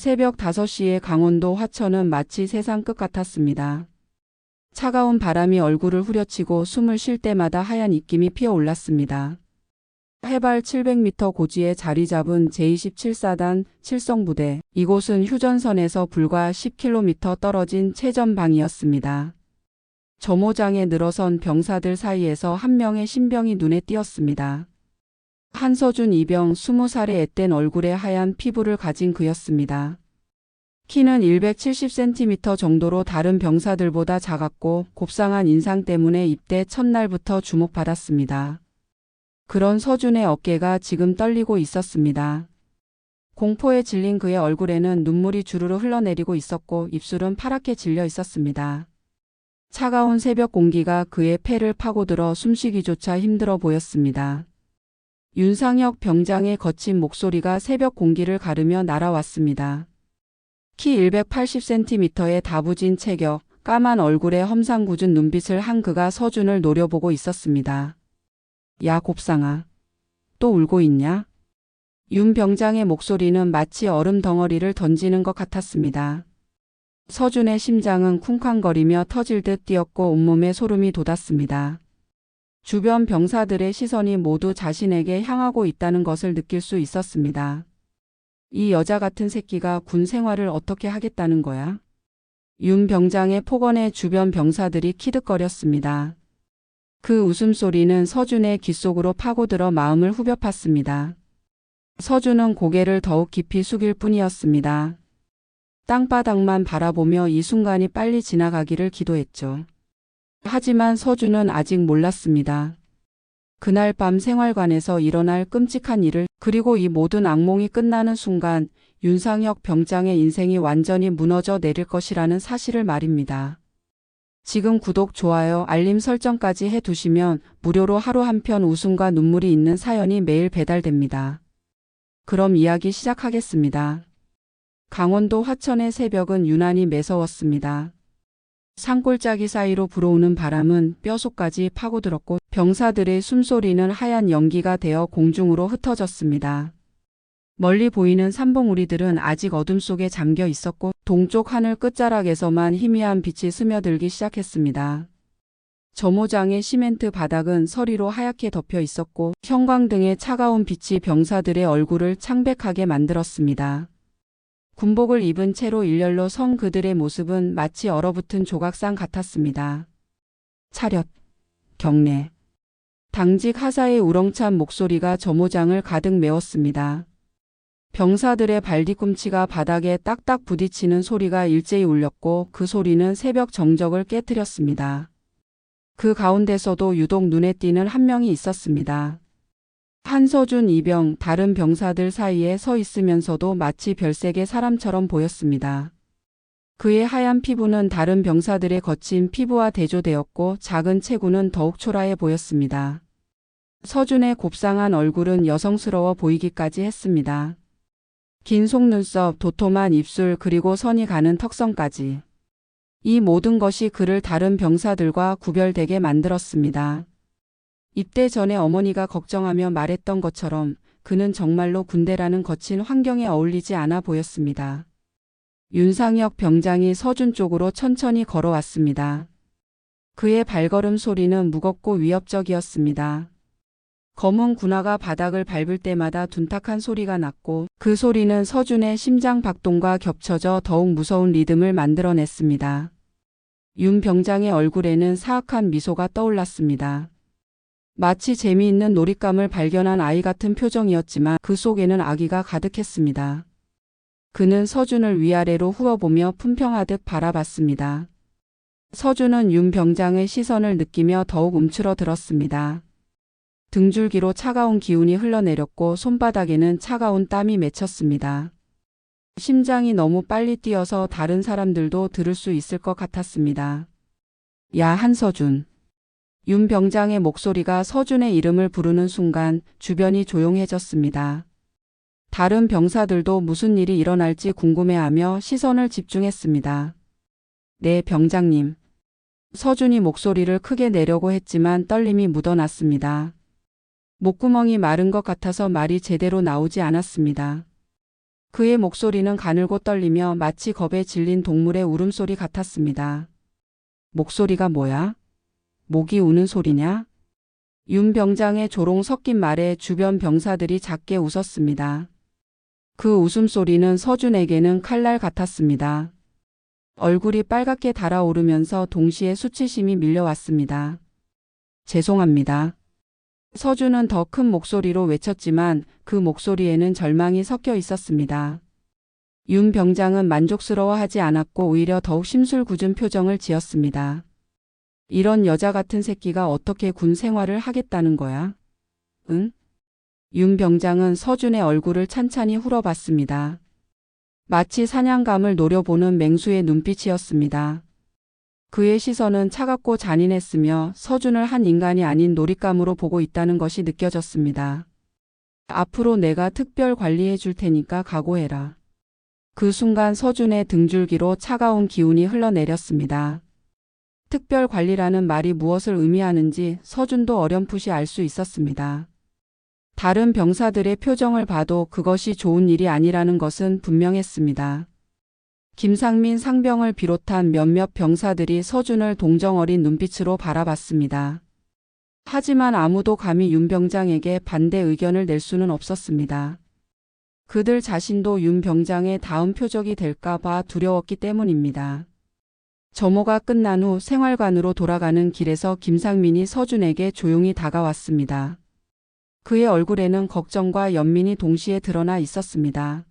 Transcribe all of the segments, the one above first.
새벽 5시에 강원도 화천은 마치 세상 끝 같았습니다. 차가운 바람이 얼굴을 후려치고 숨을 쉴 때마다 하얀 입김이 피어올랐습니다. 해발 700m 고지에 자리 잡은 제27사단 칠성부대. 이곳은 휴전선에서 불과 10km 떨어진 최전방이었습니다. 점호장에 늘어선 병사들 사이에서 한 명의 신병이 눈에 띄었습니다. 한서준 이병 20살의 앳된 얼굴에 하얀 피부를 가진 그였습니다. 키는 170cm 정도로 다른 병사들보다 작았고 곱상한 인상 때문에 입대 첫날부터 주목받았습니다. 그런 서준의 어깨가 지금 떨리고 있었습니다. 공포에 질린 그의 얼굴에는 눈물이 주르르 흘러내리고 있었고 입술은 파랗게 질려 있었습니다. 차가운 새벽 공기가 그의 폐를 파고들어 숨쉬기조차 힘들어 보였습니다. 윤상혁 병장의 거친 목소리가 새벽 공기를 가르며 날아왔습니다. 키 180cm의 다부진 체격, 까만 얼굴에 험상궂은 눈빛을 한 그가 서준을 노려보고 있었습니다. 야 곱상아, 또 울고 있냐? 윤 병장의 목소리는 마치 얼음 덩어리를 던지는 것 같았습니다. 서준의 심장은 쿵쾅거리며 터질 듯 뛰었고 온몸에 소름이 돋았습니다. 주변 병사들의 시선이 모두 자신에게 향하고 있다는 것을 느낄 수 있었습니다. 이 여자 같은 새끼가 군 생활을 어떻게 하겠다는 거야? 윤 병장의 폭언에 주변 병사들이 키득거렸습니다. 그 웃음소리는 서준의 귓속으로 파고들어 마음을 후벼 팠습니다. 서준은 고개를 더욱 깊이 숙일 뿐이었습니다. 땅바닥만 바라보며 이 순간이 빨리 지나가기를 기도했죠. 하지만 서준은 아직 몰랐습니다. 그날 밤 생활관에서 일어날 끔찍한 일을, 그리고 이 모든 악몽이 끝나는 순간 윤상혁 병장의 인생이 완전히 무너져 내릴 것이라는 사실을 말입니다. 지금 구독, 좋아요, 알림 설정까지 해두시면 무료로 하루 한 편 웃음과 눈물이 있는 사연이 매일 배달됩니다. 그럼 이야기 시작하겠습니다. 강원도 화천의 새벽은 유난히 매서웠습니다. 산골짜기 사이로 불어오는 바람은 뼈속까지 파고들었고 병사들의 숨소리는 하얀 연기가 되어 공중으로 흩어졌습니다. 멀리 보이는 산봉우리들은 아직 어둠 속에 잠겨 있었고 동쪽 하늘 끝자락에서만 희미한 빛이 스며들기 시작했습니다. 점호장의 시멘트 바닥은 서리로 하얗게 덮여 있었고 형광등의 차가운 빛이 병사들의 얼굴을 창백하게 만들었습니다. 군복을 입은 채로 일렬로 선 그들의 모습은 마치 얼어붙은 조각상 같았습니다. 차렷, 경례. 당직 하사의 우렁찬 목소리가 점호장을 가득 메웠습니다. 병사들의 발뒤꿈치가 바닥에 딱딱 부딪히는 소리가 일제히 울렸고 그 소리는 새벽 정적을 깨뜨렸습니다. 그 가운데서도 유독 눈에 띄는 한 명이 있었습니다. 한서준 이병, 다른 병사들 사이에 서 있으면서도 마치 별색의 사람처럼 보였습니다. 그의 하얀 피부는 다른 병사들의 거친 피부와 대조되었고 작은 체구는 더욱 초라해 보였습니다. 서준의 곱상한 얼굴은 여성스러워 보이기까지 했습니다. 긴 속눈썹, 도톰한 입술, 그리고 선이 가는 턱선까지. 이 모든 것이 그를 다른 병사들과 구별되게 만들었습니다. 입대 전에 어머니가 걱정하며 말했던 것처럼 그는 정말로 군대라는 거친 환경에 어울리지 않아 보였습니다. 윤상혁 병장이 서준 쪽으로 천천히 걸어왔습니다. 그의 발걸음 소리는 무겁고 위협적이었습니다. 검은 군화가 바닥을 밟을 때마다 둔탁한 소리가 났고 그 소리는 서준의 심장 박동과 겹쳐져 더욱 무서운 리듬을 만들어냈습니다. 윤 병장의 얼굴에는 사악한 미소가 떠올랐습니다. 마치 재미있는 놀잇감을 발견한 아이 같은 표정이었지만 그 속에는 악의가 가득했습니다. 그는 서준을 위아래로 후어보며 품평하듯 바라봤습니다. 서준은 윤 병장의 시선을 느끼며 더욱 움츠러들었습니다. 등줄기로 차가운 기운이 흘러내렸고 손바닥에는 차가운 땀이 맺혔습니다. 심장이 너무 빨리 뛰어서 다른 사람들도 들을 수 있을 것 같았습니다. 야 한서준. 윤 병장의 목소리가 서준의 이름을 부르는 순간 주변이 조용해졌습니다. 다른 병사들도 무슨 일이 일어날지 궁금해하며 시선을 집중했습니다. 네, 병장님. 서준이 목소리를 크게 내려고 했지만 떨림이 묻어났습니다. 목구멍이 마른 것 같아서 말이 제대로 나오지 않았습니다. 그의 목소리는 가늘고 떨리며 마치 겁에 질린 동물의 울음소리 같았습니다. 목소리가 뭐야? 목이 우는 소리냐? 윤 병장의 조롱 섞인 말에 주변 병사들이 작게 웃었습니다. 그 웃음소리는 서준에게는 칼날 같았습니다. 얼굴이 빨갛게 달아오르면서 동시에 수치심이 밀려왔습니다. 죄송합니다. 서준은 더 큰 목소리로 외쳤지만 그 목소리에는 절망이 섞여 있었습니다. 윤 병장은 만족스러워하지 않았고 오히려 더욱 심술궂은 표정을 지었습니다. 이런 여자 같은 새끼가 어떻게 군 생활을 하겠다는 거야? 응? 윤 병장은 서준의 얼굴을 찬찬히 훑어봤습니다. 마치 사냥감을 노려보는 맹수의 눈빛이었습니다. 그의 시선은 차갑고 잔인했으며 서준을 한 인간이 아닌 놀잇감으로 보고 있다는 것이 느껴졌습니다. 앞으로 내가 특별 관리해 줄 테니까 각오해라. 그 순간 서준의 등줄기로 차가운 기운이 흘러내렸습니다. 특별 관리라는 말이 무엇을 의미하는지 서준도 어렴풋이 알 수 있었습니다. 다른 병사들의 표정을 봐도 그것이 좋은 일이 아니라는 것은 분명했습니다. 김상민 상병을 비롯한 몇몇 병사들이 서준을 동정어린 눈빛으로 바라봤습니다. 하지만 아무도 감히 윤 병장에게 반대 의견을 낼 수는 없었습니다. 그들 자신도 윤 병장의 다음 표적이 될까 봐 두려웠기 때문입니다. 점호가 끝난 후 생활관으로 돌아가는 길에서 김상민이 서준에게 조용히 다가왔습니다. 그의 얼굴에는 걱정과 연민이 동시에 드러나 있었습니다.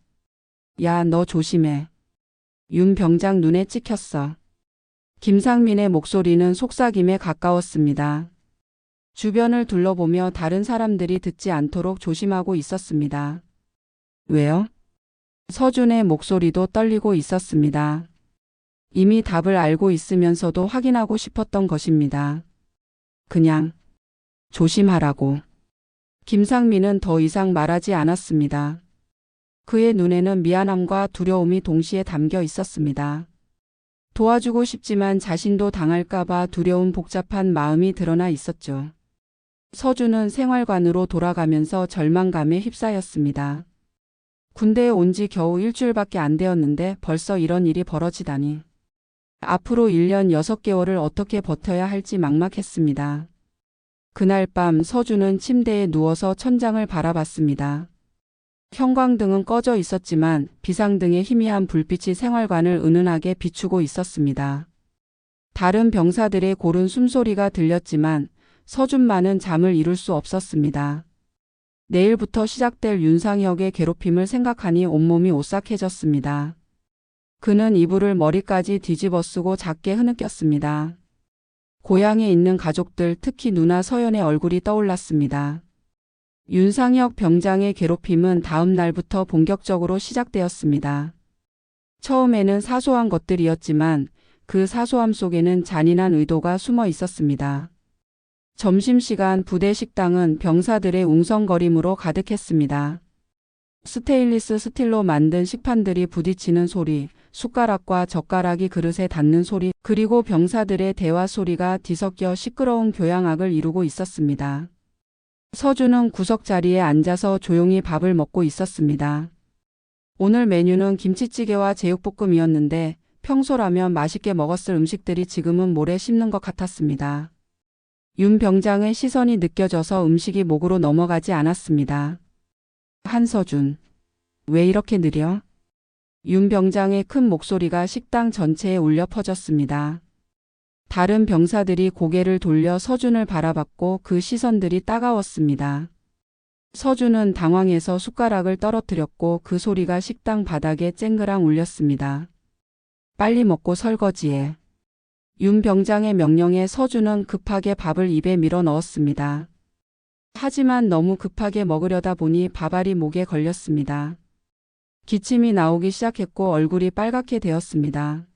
야, 너 조심해. 윤 병장 눈에 찍혔어. 김상민의 목소리는 속삭임에 가까웠습니다. 주변을 둘러보며 다른 사람들이 듣지 않도록 조심하고 있었습니다. 왜요? 서준의 목소리도 떨리고 있었습니다. 이미 답을 알고 있으면서도 확인하고 싶었던 것입니다. 그냥 조심하라고. 김상민은 더 이상 말하지 않았습니다. 그의 눈에는 미안함과 두려움이 동시에 담겨 있었습니다. 도와주고 싶지만 자신도 당할까봐 두려운 복잡한 마음이 드러나 있었죠. 서준은 생활관으로 돌아가면서 절망감에 휩싸였습니다. 군대에 온 지 겨우 일주일밖에 안 되었는데 벌써 이런 일이 벌어지다니. 앞으로 1년 6개월을 어떻게 버텨야 할지 막막했습니다. 그날 밤 서준은 침대에 누워서 천장을 바라봤습니다. 형광등은 꺼져 있었지만 비상등의 희미한 불빛이 생활관을 은은하게 비추고 있었습니다. 다른 병사들의 고른 숨소리가 들렸지만 서준만은 잠을 이룰 수 없었습니다. 내일부터 시작될 윤상혁의 괴롭힘을 생각하니 온몸이 오싹해졌습니다. 그는 이불을 머리까지 뒤집어 쓰고 작게 흐느꼈습니다. 고향에 있는 가족들, 특히 누나 서연의 얼굴이 떠올랐습니다. 윤상혁 병장의 괴롭힘은 다음 날부터 본격적으로 시작되었습니다. 처음에는 사소한 것들이었지만 그 사소함 속에는 잔인한 의도가 숨어 있었습니다. 점심시간 부대 식당은 병사들의 웅성거림으로 가득했습니다. 스테인리스 스틸로 만든 식판들이 부딪히는 소리, 숟가락과 젓가락이 그릇에 닿는 소리, 그리고 병사들의 대화 소리가 뒤섞여 시끄러운 교양악을 이루고 있었습니다. 서준은 구석자리에 앉아서 조용히 밥을 먹고 있었습니다. 오늘 메뉴는 김치찌개와 제육볶음이었는데 평소라면 맛있게 먹었을 음식들이 지금은 모래 씹는 것 같았습니다. 윤 병장의 시선이 느껴져서 음식이 목으로 넘어가지 않았습니다. 한서준, 왜 이렇게 느려? 윤 병장의 큰 목소리가 식당 전체에 울려 퍼졌습니다. 다른 병사들이 고개를 돌려 서준을 바라봤고 그 시선들이 따가웠습니다. 서준은 당황해서 숟가락을 떨어뜨렸고 그 소리가 식당 바닥에 쨍그랑 울렸습니다. 빨리 먹고 설거지해. 윤 병장의 명령에 서준은 급하게 밥을 입에 밀어 넣었습니다. 하지만 너무 급하게 먹으려다 보니 밥알이 목에 걸렸습니다. 기침이 나오기 시작했고 얼굴이 빨갛게 되었습니다.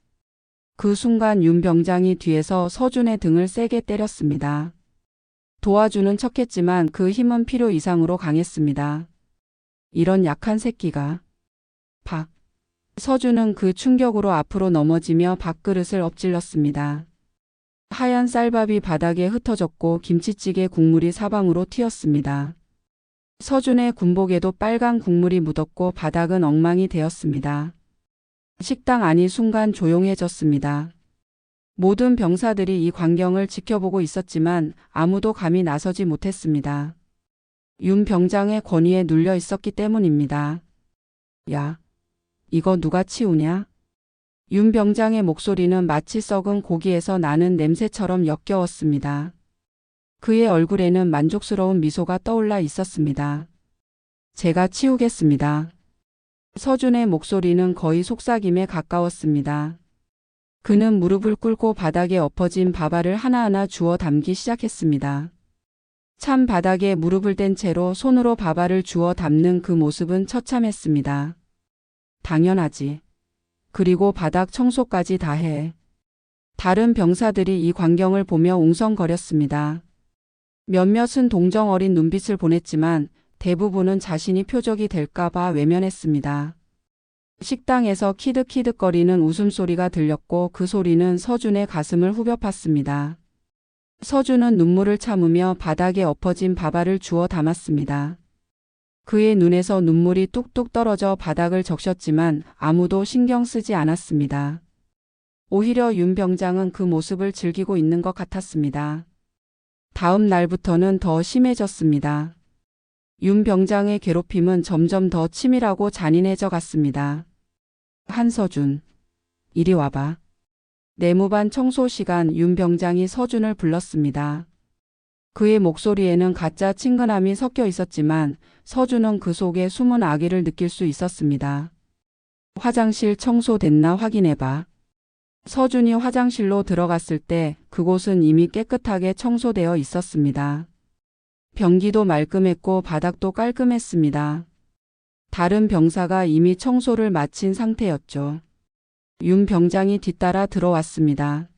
그 순간 윤 병장이 뒤에서 서준의 등을 세게 때렸습니다. 도와주는 척했지만 그 힘은 필요 이상으로 강했습니다. 이런 약한 새끼가. 팍. 서준은 그 충격으로 앞으로 넘어지며 밥그릇을 엎질렀습니다. 하얀 쌀밥이 바닥에 흩어졌고 김치찌개 국물이 사방으로 튀었습니다. 서준의 군복에도 빨간 국물이 묻었고 바닥은 엉망이 되었습니다. 식당 안이 순간 조용해졌습니다. 모든 병사들이 이 광경을 지켜보고 있었지만 아무도 감히 나서지 못했습니다. 윤 병장의 권위에 눌려 있었기 때문입니다. 야, 이거 누가 치우냐? 윤 병장의 목소리는 마치 썩은 고기에서 나는 냄새처럼 역겨웠습니다. 그의 얼굴에는 만족스러운 미소가 떠올라 있었습니다. 제가 치우겠습니다. 서준의 목소리는 거의 속삭임에 가까웠습니다. 그는 무릎을 꿇고 바닥에 엎어진 밥알을 하나하나 주워 담기 시작했습니다. 찬 바닥에 무릎을 댄 채로 손으로 밥알을 주워 담는 그 모습은 처참했습니다. 당연하지. 그리고 바닥 청소까지 다 해. 다른 병사들이 이 광경을 보며 웅성거렸습니다. 몇몇은 동정 어린 눈빛을 보냈지만 대부분은 자신이 표적이 될까봐 외면했습니다. 식당에서 키득키득거리는 웃음소리가 들렸고 그 소리는 서준의 가슴을 후벼 팠습니다. 서준은 눈물을 참으며 바닥에 엎어진 밥알을 주워 담았습니다. 그의 눈에서 눈물이 뚝뚝 떨어져 바닥을 적셨지만 아무도 신경 쓰지 않았습니다. 오히려 윤 병장은 그 모습을 즐기고 있는 것 같았습니다. 다음 날부터는 더 심해졌습니다. 윤 병장의 괴롭힘은 점점 더 치밀하고 잔인해져 갔습니다. 한서준, 이리 와봐. 내무반 청소 시간 윤 병장이 서준을 불렀습니다. 그의 목소리에는 가짜 친근함이 섞여 있었지만 서준은 그 속에 숨은 악의를 느낄 수 있었습니다. 화장실 청소됐나 확인해봐. 서준이 화장실로 들어갔을 때 그곳은 이미 깨끗하게 청소되어 있었습니다. 변기도 말끔했고 바닥도 깔끔했습니다. 다른 병사가 이미 청소를 마친 상태였죠. 윤 병장이 뒤따라 들어왔습니다.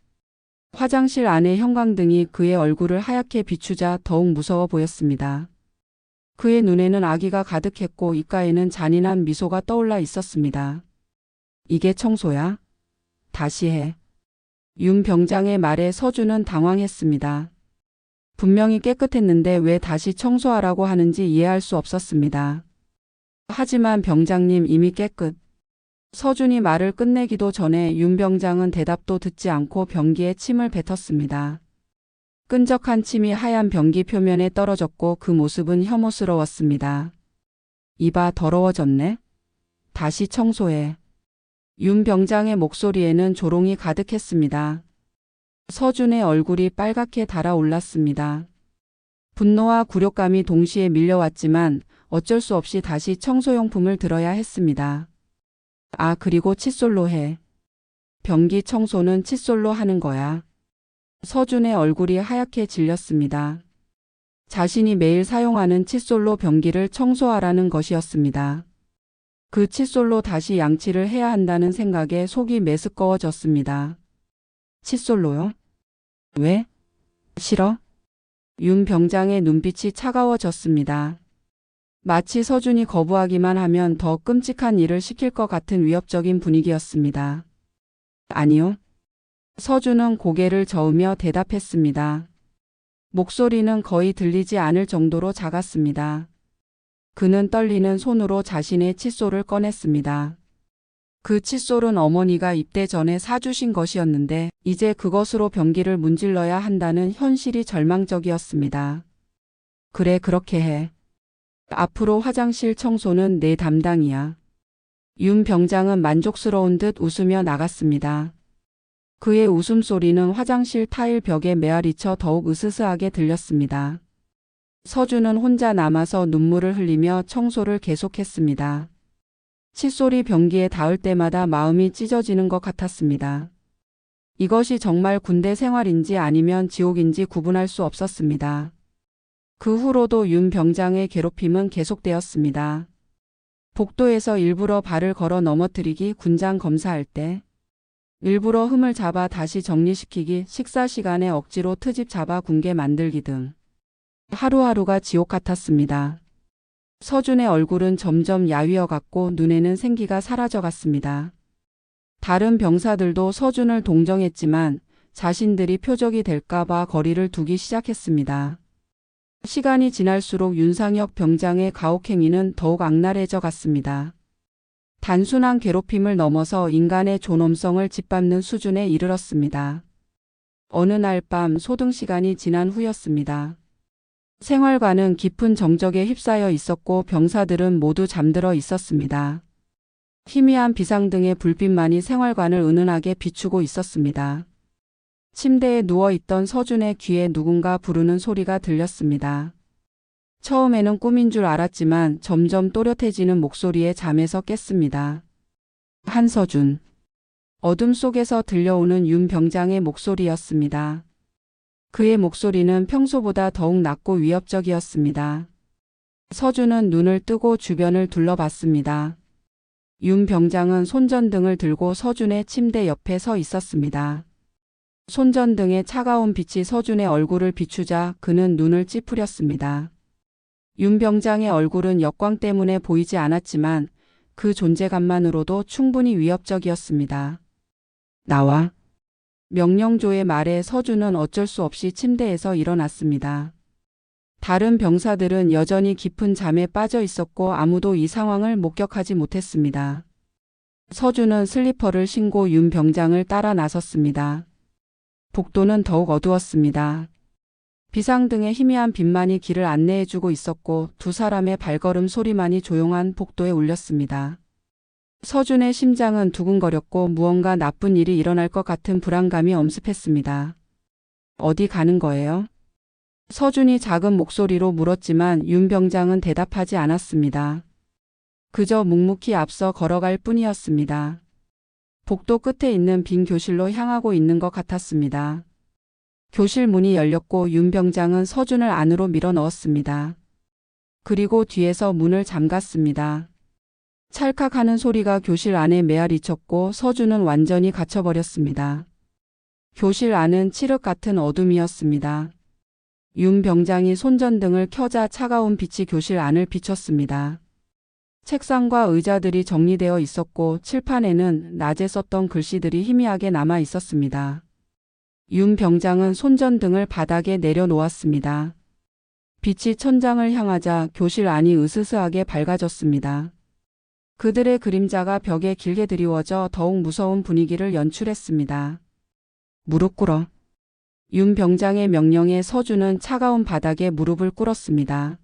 화장실 안의 형광등이 그의 얼굴을 하얗게 비추자 더욱 무서워 보였습니다. 그의 눈에는 악의가 가득했고 입가에는 잔인한 미소가 떠올라 있었습니다. 이게 청소야? 다시 해. 윤 병장의 말에 서준은 당황했습니다. 분명히 깨끗했는데 왜 다시 청소하라고 하는지 이해할 수 없었습니다. 하지만 병장님 이미 깨끗. 서준이 말을 끝내기도 전에 윤 병장은 대답도 듣지 않고 변기에 침을 뱉었습니다. 끈적한 침이 하얀 변기 표면에 떨어졌고 그 모습은 혐오스러웠습니다. 이봐 더러워졌네? 다시 청소해. 윤 병장의 목소리에는 조롱이 가득했습니다. 서준의 얼굴이 빨갛게 달아올랐습니다. 분노와 굴욕감이 동시에 밀려왔지만 어쩔 수 없이 다시 청소용품을 들어야 했습니다. 아, 그리고 칫솔로 해. 변기 청소는 칫솔로 하는 거야. 서준의 얼굴이 하얗게 질렸습니다. 자신이 매일 사용하는 칫솔로 변기를 청소하라는 것이었습니다. 그 칫솔로 다시 양치를 해야 한다는 생각에 속이 메스꺼워졌습니다. 칫솔로요? 왜? 싫어? 윤 병장의 눈빛이 차가워졌습니다. 마치 서준이 거부하기만 하면 더 끔찍한 일을 시킬 것 같은 위협적인 분위기였습니다. 아니요. 서준은 고개를 저으며 대답했습니다. 목소리는 거의 들리지 않을 정도로 작았습니다. 그는 떨리는 손으로 자신의 칫솔을 꺼냈습니다. 그 칫솔은 어머니가 입대 전에 사주신 것이었는데 이제 그것으로 변기를 문질러야 한다는 현실이 절망적이었습니다. 그래, 그렇게 해. 앞으로 화장실 청소는 내 담당이야. 윤 병장은 만족스러운 듯 웃으며 나갔습니다. 그의 웃음소리는 화장실 타일 벽에 메아리쳐 더욱 으스스하게 들렸습니다. 서준은 혼자 남아서 눈물을 흘리며 청소를 계속했습니다. 칫솔이 변기에 닿을 때마다 마음이 찢어지는 것 같았습니다. 이것이 정말 군대 생활인지 아니면 지옥인지 구분할 수 없었습니다. 그 후로도 윤 병장의 괴롭힘은 계속되었습니다. 복도에서 일부러 발을 걸어 넘어뜨리기, 군장 검사할 때 일부러 흠을 잡아 다시 정리시키기, 식사 시간에 억지로 트집 잡아 군게 만들기 등 하루하루가 지옥 같았습니다. 서준의 얼굴은 점점 야위어갔고 눈에는 생기가 사라져갔습니다. 다른 병사들도 서준을 동정했지만 자신들이 표적이 될까봐 거리를 두기 시작했습니다. 시간이 지날수록 윤상혁 병장의 가혹행위는 더욱 악랄해져 갔습니다. 단순한 괴롭힘을 넘어서 인간의 존엄성을 짓밟는 수준에 이르렀습니다. 어느 날 밤 소등 시간이 지난 후였습니다. 생활관은 깊은 정적에 휩싸여 있었고 병사들은 모두 잠들어 있었습니다. 희미한 비상등의 불빛만이 생활관을 은은하게 비추고 있었습니다. 침대에 누워있던 서준의 귀에 누군가 부르는 소리가 들렸습니다. 처음에는 꿈인 줄 알았지만 점점 또렷해지는 목소리에 잠에서 깼습니다. 한서준. 어둠 속에서 들려오는 윤 병장의 목소리였습니다. 그의 목소리는 평소보다 더욱 낮고 위협적이었습니다. 서준은 눈을 뜨고 주변을 둘러봤습니다. 윤 병장은 손전등을 들고 서준의 침대 옆에 서 있었습니다. 손전등의 차가운 빛이 서준의 얼굴을 비추자 그는 눈을 찌푸렸습니다. 윤 병장의 얼굴은 역광 때문에 보이지 않았지만 그 존재감만으로도 충분히 위협적이었습니다. 나와. 명령조의 말에 서준은 어쩔 수 없이 침대에서 일어났습니다. 다른 병사들은 여전히 깊은 잠에 빠져 있었고 아무도 이 상황을 목격하지 못했습니다. 서준은 슬리퍼를 신고 윤 병장을 따라 나섰습니다. 복도는 더욱 어두웠습니다. 비상등의 희미한 빛만이 길을 안내해주고 있었고 두 사람의 발걸음 소리만이 조용한 복도에 울렸습니다. 서준의 심장은 두근거렸고 무언가 나쁜 일이 일어날 것 같은 불안감이 엄습했습니다. 어디 가는 거예요? 서준이 작은 목소리로 물었지만 윤 병장은 대답하지 않았습니다. 그저 묵묵히 앞서 걸어갈 뿐이었습니다. 복도 끝에 있는 빈 교실로 향하고 있는 것 같았습니다. 교실 문이 열렸고 윤 병장은 서준을 안으로 밀어 넣었습니다. 그리고 뒤에서 문을 잠갔습니다. 찰칵하는 소리가 교실 안에 메아리쳤고 서준은 완전히 갇혀버렸습니다. 교실 안은 칠흑 같은 어둠이었습니다. 윤 병장이 손전등을 켜자 차가운 빛이 교실 안을 비췄습니다. 책상과 의자들이 정리되어 있었고 칠판에는 낮에 썼던 글씨들이 희미하게 남아 있었습니다. 윤 병장은 손전등을 바닥에 내려놓았습니다. 빛이 천장을 향하자 교실 안이 으스스하게 밝아졌습니다. 그들의 그림자가 벽에 길게 드리워져 더욱 무서운 분위기를 연출했습니다. 무릎 꿇어. 윤 병장의 명령에 서준은 차가운 바닥에 무릎을 꿇었습니다.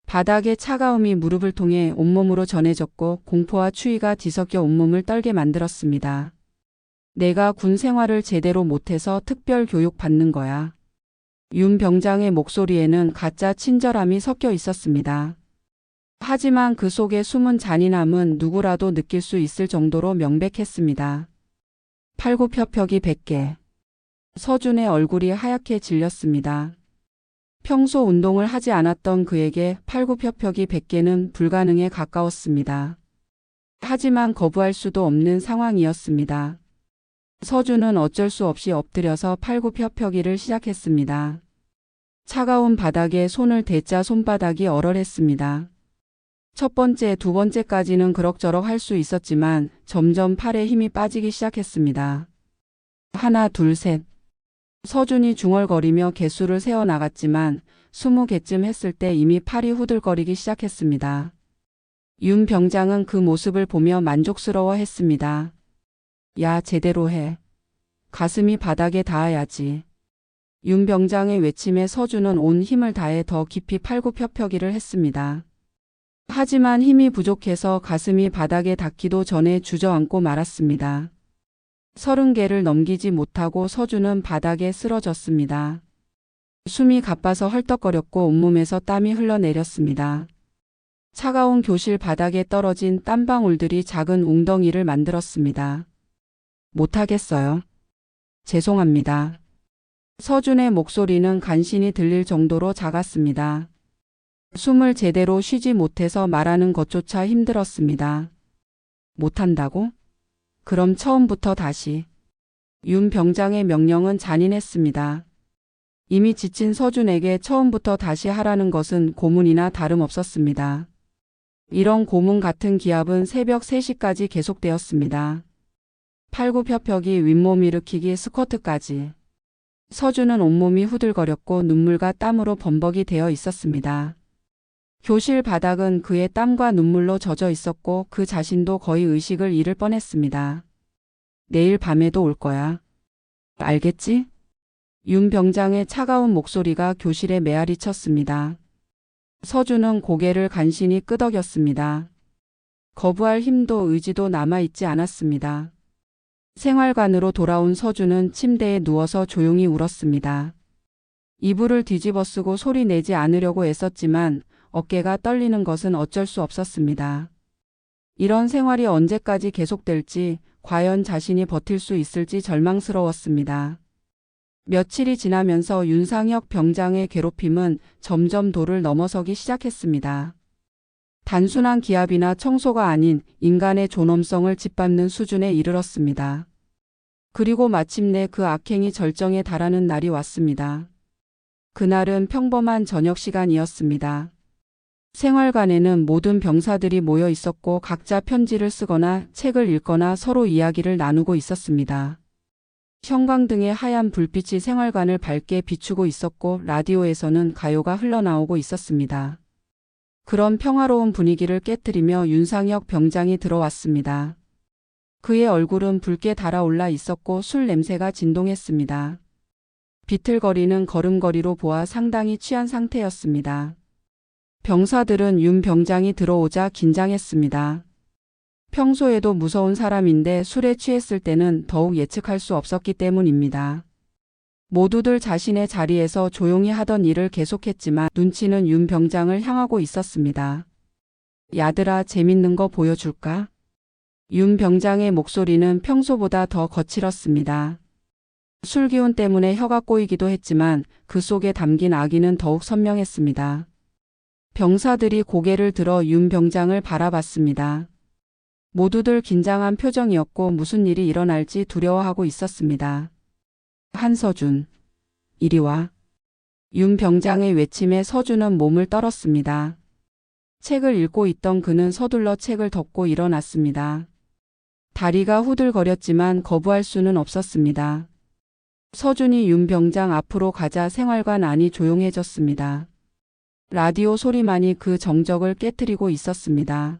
바닥의 차가움이 무릎을 통해 온몸으로 전해졌고 공포와 추위가 뒤섞여 온몸을 떨게 만들었습니다. 내가 군 생활을 제대로 못해서 특별 교육 받는 거야. 윤 병장의 목소리에는 가짜 친절함이 섞여 있었습니다. 하지만 그 속에 숨은 잔인함은 누구라도 느낄 수 있을 정도로 명백했습니다. 팔굽혀펴기 100개. 서준의 얼굴이 하얗게 질렸습니다. 평소 운동을 하지 않았던 그에게 팔굽혀펴기 100개는 불가능에 가까웠습니다. 하지만 거부할 수도 없는 상황이었습니다. 서준은 어쩔 수 없이 엎드려서 팔굽혀펴기를 시작했습니다. 차가운 바닥에 손을 대자 손바닥이 얼얼했습니다. 첫 번째, 두 번째까지는 그럭저럭 할 수 있었지만 점점 팔에 힘이 빠지기 시작했습니다. 하나, 둘, 셋. 서준이 중얼거리며 개수를 세어 나갔지만 20개쯤 했을 때 이미 팔이 후들거리기 시작했습니다. 윤 병장은 그 모습을 보며 만족스러워했습니다. 야, 제대로 해. 가슴이 바닥에 닿아야지. 윤 병장의 외침에 서준은 온 힘을 다해 더 깊이 팔굽혀펴기를 했습니다. 하지만 힘이 부족해서 가슴이 바닥에 닿기도 전에 주저앉고 말았습니다. 30개를 넘기지 못하고 서준은 바닥에 쓰러졌습니다. 숨이 가빠서 헐떡거렸고 온몸에서 땀이 흘러내렸습니다. 차가운 교실 바닥에 떨어진 땀방울들이 작은 웅덩이를 만들었습니다. 못하겠어요. 죄송합니다. 서준의 목소리는 간신히 들릴 정도로 작았습니다. 숨을 제대로 쉬지 못해서 말하는 것조차 힘들었습니다. 못한다고? 그럼 처음부터 다시. 윤 병장의 명령은 잔인했습니다. 이미 지친 서준에게 처음부터 다시 하라는 것은 고문이나 다름없었습니다. 이런 고문 같은 기합은 새벽 3시까지 계속되었습니다. 팔굽혀펴기, 윗몸 일으키기, 스쿼트까지. 서준은 온몸이 후들거렸고 눈물과 땀으로 범벅이 되어 있었습니다. 교실 바닥은 그의 땀과 눈물로 젖어 있었고 그 자신도 거의 의식을 잃을 뻔했습니다. 내일 밤에도 올 거야. 알겠지? 윤 병장의 차가운 목소리가 교실에 메아리 쳤습니다. 서준은 고개를 간신히 끄덕였습니다. 거부할 힘도 의지도 남아있지 않았습니다. 생활관으로 돌아온 서준은 침대에 누워서 조용히 울었습니다. 이불을 뒤집어 쓰고 소리 내지 않으려고 애썼지만 어깨가 떨리는 것은 어쩔 수 없었습니다. 이런 생활이 언제까지 계속될지, 과연 자신이 버틸 수 있을지 절망스러웠습니다. 며칠이 지나면서 윤상혁 병장의 괴롭힘은 점점 도를 넘어서기 시작했습니다. 단순한 기합이나 청소가 아닌 인간의 존엄성을 짓밟는 수준에 이르렀습니다. 그리고 마침내 그 악행이 절정에 달하는 날이 왔습니다. 그날은 평범한 저녁 시간이었습니다. 생활관에는 모든 병사들이 모여 있었고 각자 편지를 쓰거나 책을 읽거나 서로 이야기를 나누고 있었습니다. 형광등의 하얀 불빛이 생활관을 밝게 비추고 있었고 라디오에서는 가요가 흘러나오고 있었습니다. 그런 평화로운 분위기를 깨뜨리며 윤상혁 병장이 들어왔습니다. 그의 얼굴은 붉게 달아올라 있었고 술 냄새가 진동했습니다. 비틀거리는 걸음걸이로 보아 상당히 취한 상태였습니다. 병사들은 윤 병장이 들어오자 긴장했습니다. 평소에도 무서운 사람인데 술에 취했을 때는 더욱 예측할 수 없었기 때문입니다. 모두들 자신의 자리에서 조용히 하던 일을 계속했지만 눈치는 윤 병장을 향하고 있었습니다. 야들아, 재밌는 거 보여줄까? 윤 병장의 목소리는 평소보다 더 거칠었습니다. 술 기운 때문에 혀가 꼬이기도 했지만 그 속에 담긴 악의는 더욱 선명했습니다. 병사들이 고개를 들어 윤 병장을 바라봤습니다. 모두들 긴장한 표정이었고 무슨 일이 일어날지 두려워하고 있었습니다. 한서준, 이리 와. 윤 병장의 외침에 서준은 몸을 떨었습니다. 책을 읽고 있던 그는 서둘러 책을 덮고 일어났습니다. 다리가 후들거렸지만 거부할 수는 없었습니다. 서준이 윤 병장 앞으로 가자 생활관 안이 조용해졌습니다. 라디오 소리만이 그 정적을 깨트리고 있었습니다.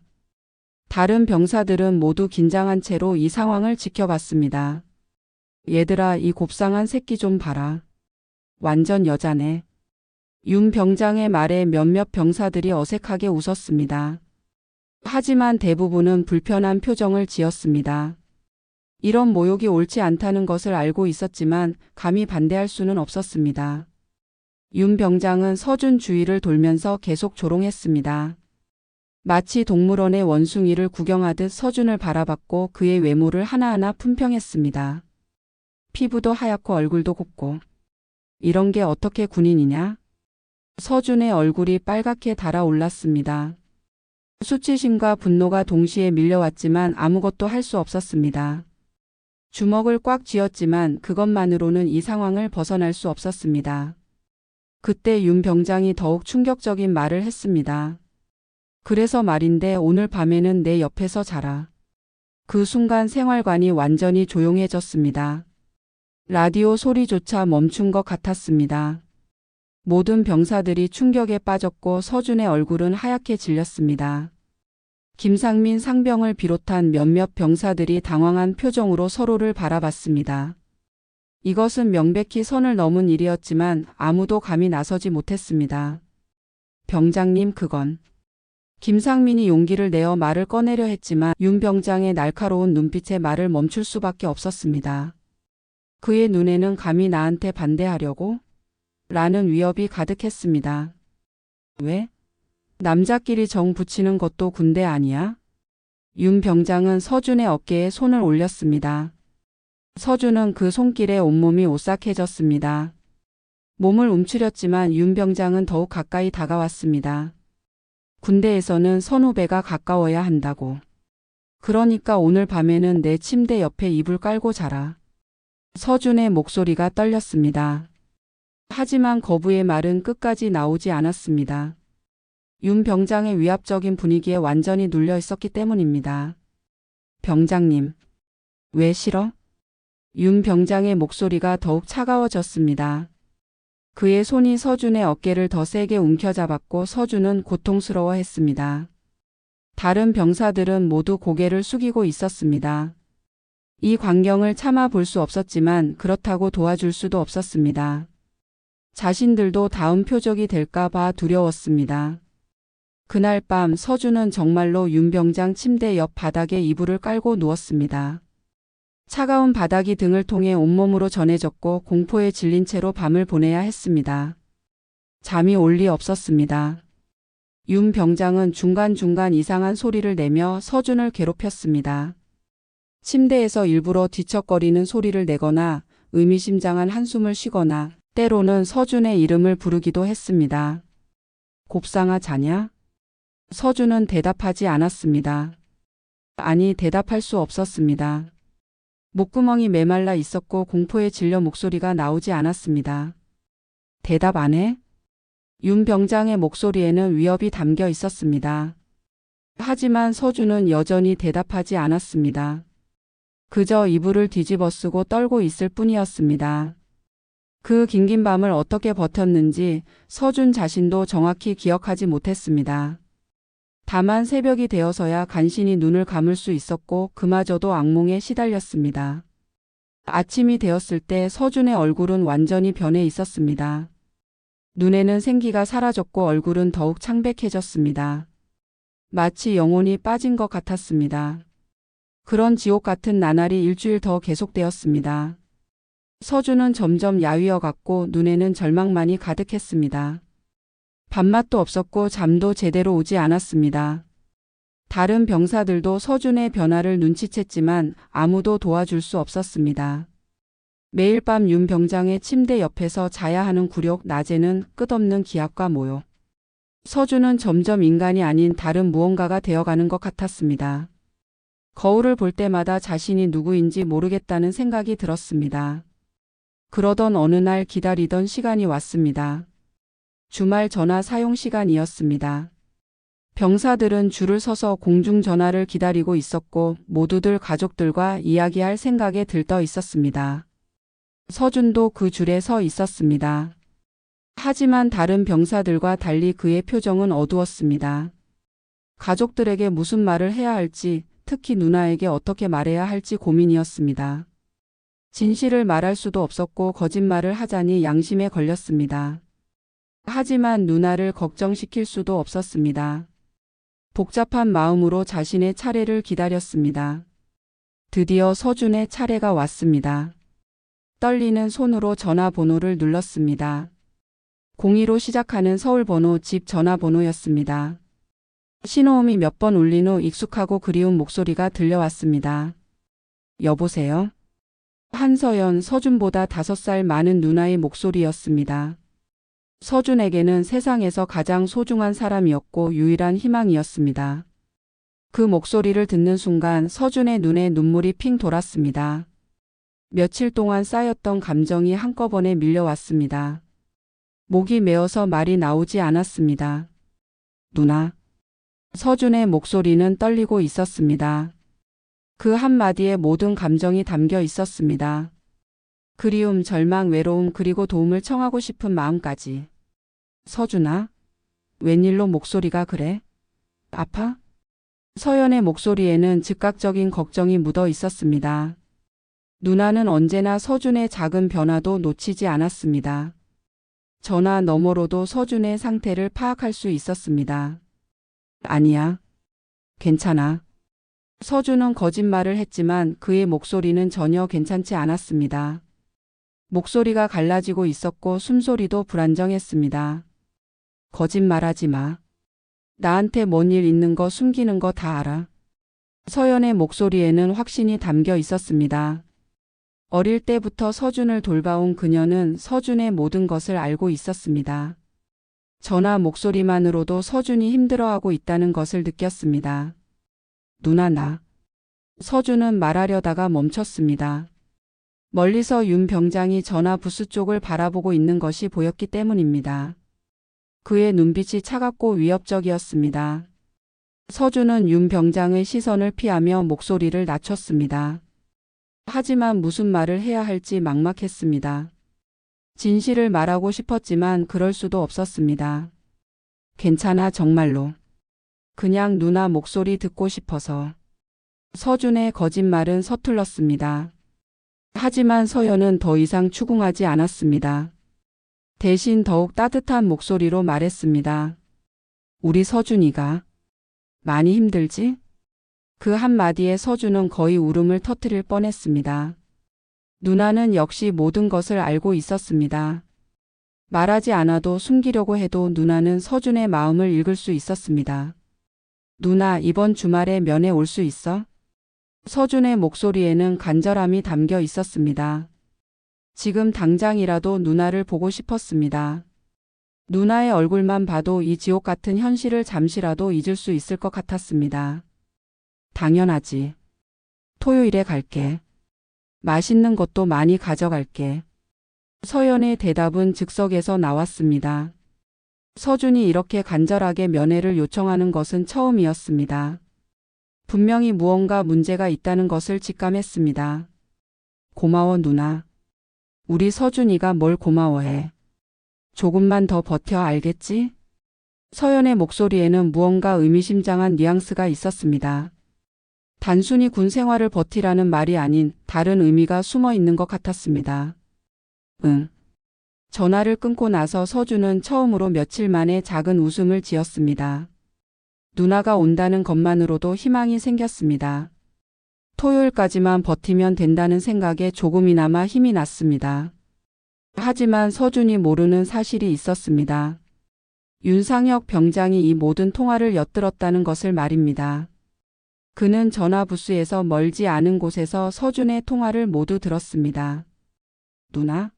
다른 병사들은 모두 긴장한 채로 이 상황을 지켜봤습니다. 얘들아, 이 곱상한 새끼 좀 봐라. 완전 여자네. 윤 병장의 말에 몇몇 병사들이 어색하게 웃었습니다. 하지만 대부분은 불편한 표정을 지었습니다. 이런 모욕이 옳지 않다는 것을 알고 있었지만 감히 반대할 수는 없었습니다. 윤 병장은 서준 주위를 돌면서 계속 조롱했습니다. 마치 동물원의 원숭이를 구경하듯 서준을 바라봤고 그의 외모를 하나하나 품평했습니다. 피부도 하얗고 얼굴도 곱고. 이런 게 어떻게 군인이냐? 서준의 얼굴이 빨갛게 달아올랐습니다. 수치심과 분노가 동시에 밀려왔지만 아무것도 할 수 없었습니다. 주먹을 꽉 쥐었지만 그것만으로는 이 상황을 벗어날 수 없었습니다. 그때 윤 병장이 더욱 충격적인 말을 했습니다. 그래서 말인데 오늘 밤에는 내 옆에서 자라. 그 순간 생활관이 완전히 조용해졌습니다. 라디오 소리조차 멈춘 것 같았습니다. 모든 병사들이 충격에 빠졌고 서준의 얼굴은 하얗게 질렸습니다. 김상민 상병을 비롯한 몇몇 병사들이 당황한 표정으로 서로를 바라봤습니다. 이것은 명백히 선을 넘은 일이었지만 아무도 감히 나서지 못했습니다. 병장님, 그건. 김상민이 용기를 내어 말을 꺼내려 했지만 윤 병장의 날카로운 눈빛에 말을 멈출 수밖에 없었습니다. 그의 눈에는 감히 나한테 반대하려고? 라는 위협이 가득했습니다. 왜? 남자끼리 정 붙이는 것도 군대 아니야? 윤 병장은 서준의 어깨에 손을 올렸습니다. 서준은 그 손길에 온몸이 오싹해졌습니다. 몸을 움츠렸지만 윤 병장은 더욱 가까이 다가왔습니다. 군대에서는 선후배가 가까워야 한다고. 그러니까 오늘 밤에는 내 침대 옆에 이불 깔고 자라. 서준의 목소리가 떨렸습니다. 하지만 거부의 말은 끝까지 나오지 않았습니다. 윤 병장의 위압적인 분위기에 완전히 눌려 있었기 때문입니다. 병장님, 왜 싫어? 윤 병장의 목소리가 더욱 차가워졌습니다. 그의 손이 서준의 어깨를 더 세게 움켜잡았고 서준은 고통스러워했습니다. 다른 병사들은 모두 고개를 숙이고 있었습니다. 이 광경을 참아 볼 수 없었지만 그렇다고 도와줄 수도 없었습니다. 자신들도 다음 표적이 될까 봐 두려웠습니다. 그날 밤 서준은 정말로 윤 병장 침대 옆 바닥에 이불을 깔고 누웠습니다. 차가운 바닥이 등을 통해 온몸으로 전해졌고 공포에 질린 채로 밤을 보내야 했습니다. 잠이 올 리 없었습니다. 윤 병장은 중간중간 이상한 소리를 내며 서준을 괴롭혔습니다. 침대에서 일부러 뒤척거리는 소리를 내거나 의미심장한 한숨을 쉬거나 때로는 서준의 이름을 부르기도 했습니다. 곱상아 자냐? 서준은 대답하지 않았습니다. 아니, 대답할 수 없었습니다. 목구멍이 메말라 있었고 공포에 질려 목소리가 나오지 않았습니다. 대답 안 해? 윤 병장의 목소리에는 위협이 담겨 있었습니다. 하지만 서준은 여전히 대답하지 않았습니다. 그저 이불을 뒤집어 쓰고 떨고 있을 뿐이었습니다. 그 긴긴 밤을 어떻게 버텼는지 서준 자신도 정확히 기억하지 못했습니다. 다만 새벽이 되어서야 간신히 눈을 감을 수 있었고 그마저도 악몽에 시달렸습니다. 아침이 되었을 때 서준의 얼굴은 완전히 변해 있었습니다. 눈에는 생기가 사라졌고 얼굴은 더욱 창백해졌습니다. 마치 영혼이 빠진 것 같았습니다. 그런 지옥 같은 나날이 일주일 더 계속되었습니다. 서준은 점점 야위어갔고 눈에는 절망만이 가득했습니다. 밥맛도 없었고 잠도 제대로 오지 않았습니다. 다른 병사들도 서준의 변화를 눈치챘지만 아무도 도와줄 수 없었습니다. 매일 밤 윤 병장의 침대 옆에서 자야 하는 굴욕, 낮에는 끝없는 기합과 모욕. 서준은 점점 인간이 아닌 다른 무언가가 되어가는 것 같았습니다. 거울을 볼 때마다 자신이 누구인지 모르겠다는 생각이 들었습니다. 그러던 어느 날 기다리던 시간이 왔습니다. 주말 전화 사용 시간이었습니다. 병사들은 줄을 서서 공중전화를 기다리고 있었고 모두들 가족들과 이야기할 생각에 들떠 있었습니다. 서준도 그 줄에 서 있었습니다. 하지만 다른 병사들과 달리 그의 표정은 어두웠습니다. 가족들에게 무슨 말을 해야 할지, 특히 누나에게 어떻게 말해야 할지 고민이었습니다. 진실을 말할 수도 없었고 거짓말을 하자니 양심에 걸렸습니다. 하지만 누나를 걱정시킬 수도 없었습니다. 복잡한 마음으로 자신의 차례를 기다렸습니다. 드디어 서준의 차례가 왔습니다. 떨리는 손으로 전화번호를 눌렀습니다. 02로 시작하는 서울번호 집 전화번호였습니다. 신호음이 몇 번 울린 후 익숙하고 그리운 목소리가 들려왔습니다. 여보세요? 한서연, 서준보다 5살 많은 누나의 목소리였습니다. 서준에게는 세상에서 가장 소중한 사람이었고 유일한 희망이었습니다. 그 목소리를 듣는 순간 서준의 눈에 눈물이 핑 돌았습니다. 며칠 동안 쌓였던 감정이 한꺼번에 밀려왔습니다. 목이 메어서 말이 나오지 않았습니다. 누나. 서준의 목소리는 떨리고 있었습니다. 그 한마디에 모든 감정이 담겨 있었습니다. 그리움, 절망, 외로움, 그리고 도움을 청하고 싶은 마음까지. 서준아? 웬일로 목소리가 그래? 아파? 서연의 목소리에는 즉각적인 걱정이 묻어 있었습니다. 누나는 언제나 서준의 작은 변화도 놓치지 않았습니다. 전화 너머로도 서준의 상태를 파악할 수 있었습니다. 아니야. 괜찮아. 서준은 거짓말을 했지만 그의 목소리는 전혀 괜찮지 않았습니다. 목소리가 갈라지고 있었고 숨소리도 불안정했습니다. 거짓말하지 마. 나한테 뭔 일 있는 거 숨기는 거 다 알아. 서연의 목소리에는 확신이 담겨 있었습니다. 어릴 때부터 서준을 돌봐온 그녀는 서준의 모든 것을 알고 있었습니다. 전화 목소리만으로도 서준이 힘들어하고 있다는 것을 느꼈습니다. 누나 나. 서준은 말하려다가 멈췄습니다. 멀리서 윤 병장이 전화 부스 쪽을 바라보고 있는 것이 보였기 때문입니다. 그의 눈빛이 차갑고 위협적이었습니다. 서준은 윤 병장의 시선을 피하며 목소리를 낮췄습니다. 하지만 무슨 말을 해야 할지 막막했습니다. 진실을 말하고 싶었지만 그럴 수도 없었습니다. 괜찮아, 정말로. 그냥 누나 목소리 듣고 싶어서. 서준의 거짓말은 서툴렀습니다. 하지만 서연은 더 이상 추궁하지 않았습니다. 대신 더욱 따뜻한 목소리로 말했습니다. 우리 서준이가 많이 힘들지? 그 한마디에 서준은 거의 울음을 터뜨릴 뻔했습니다. 누나는 역시 모든 것을 알고 있었습니다. 말하지 않아도 숨기려고 해도 누나는 서준의 마음을 읽을 수 있었습니다. 누나, 이번 주말에 면회 올 수 있어? 서준의 목소리에는 간절함이 담겨 있었습니다. 지금 당장이라도 누나를 보고 싶었습니다. 누나의 얼굴만 봐도 이 지옥 같은 현실을 잠시라도 잊을 수 있을 것 같았습니다. 당연하지. 토요일에 갈게. 맛있는 것도 많이 가져갈게. 서연의 대답은 즉석에서 나왔습니다. 서준이 이렇게 간절하게 면회를 요청하는 것은 처음이었습니다. 분명히 무언가 문제가 있다는 것을 직감했습니다. 고마워, 누나. 우리 서준이가 뭘 고마워해. 조금만 더 버텨, 알겠지? 서연의 목소리에는 무언가 의미심장한 뉘앙스가 있었습니다. 단순히 군 생활을 버티라는 말이 아닌 다른 의미가 숨어 있는 것 같았습니다. 응. 전화를 끊고 나서 서준은 처음으로 며칠 만에 작은 웃음을 지었습니다. 누나가 온다는 것만으로도 희망이 생겼습니다. 토요일까지만 버티면 된다는 생각에 조금이나마 힘이 났습니다. 하지만 서준이 모르는 사실이 있었습니다. 윤상혁 병장이 이 모든 통화를 엿들었다는 것을 말입니다. 그는 전화 부스에서 멀지 않은 곳에서 서준의 통화를 모두 들었습니다. 누나?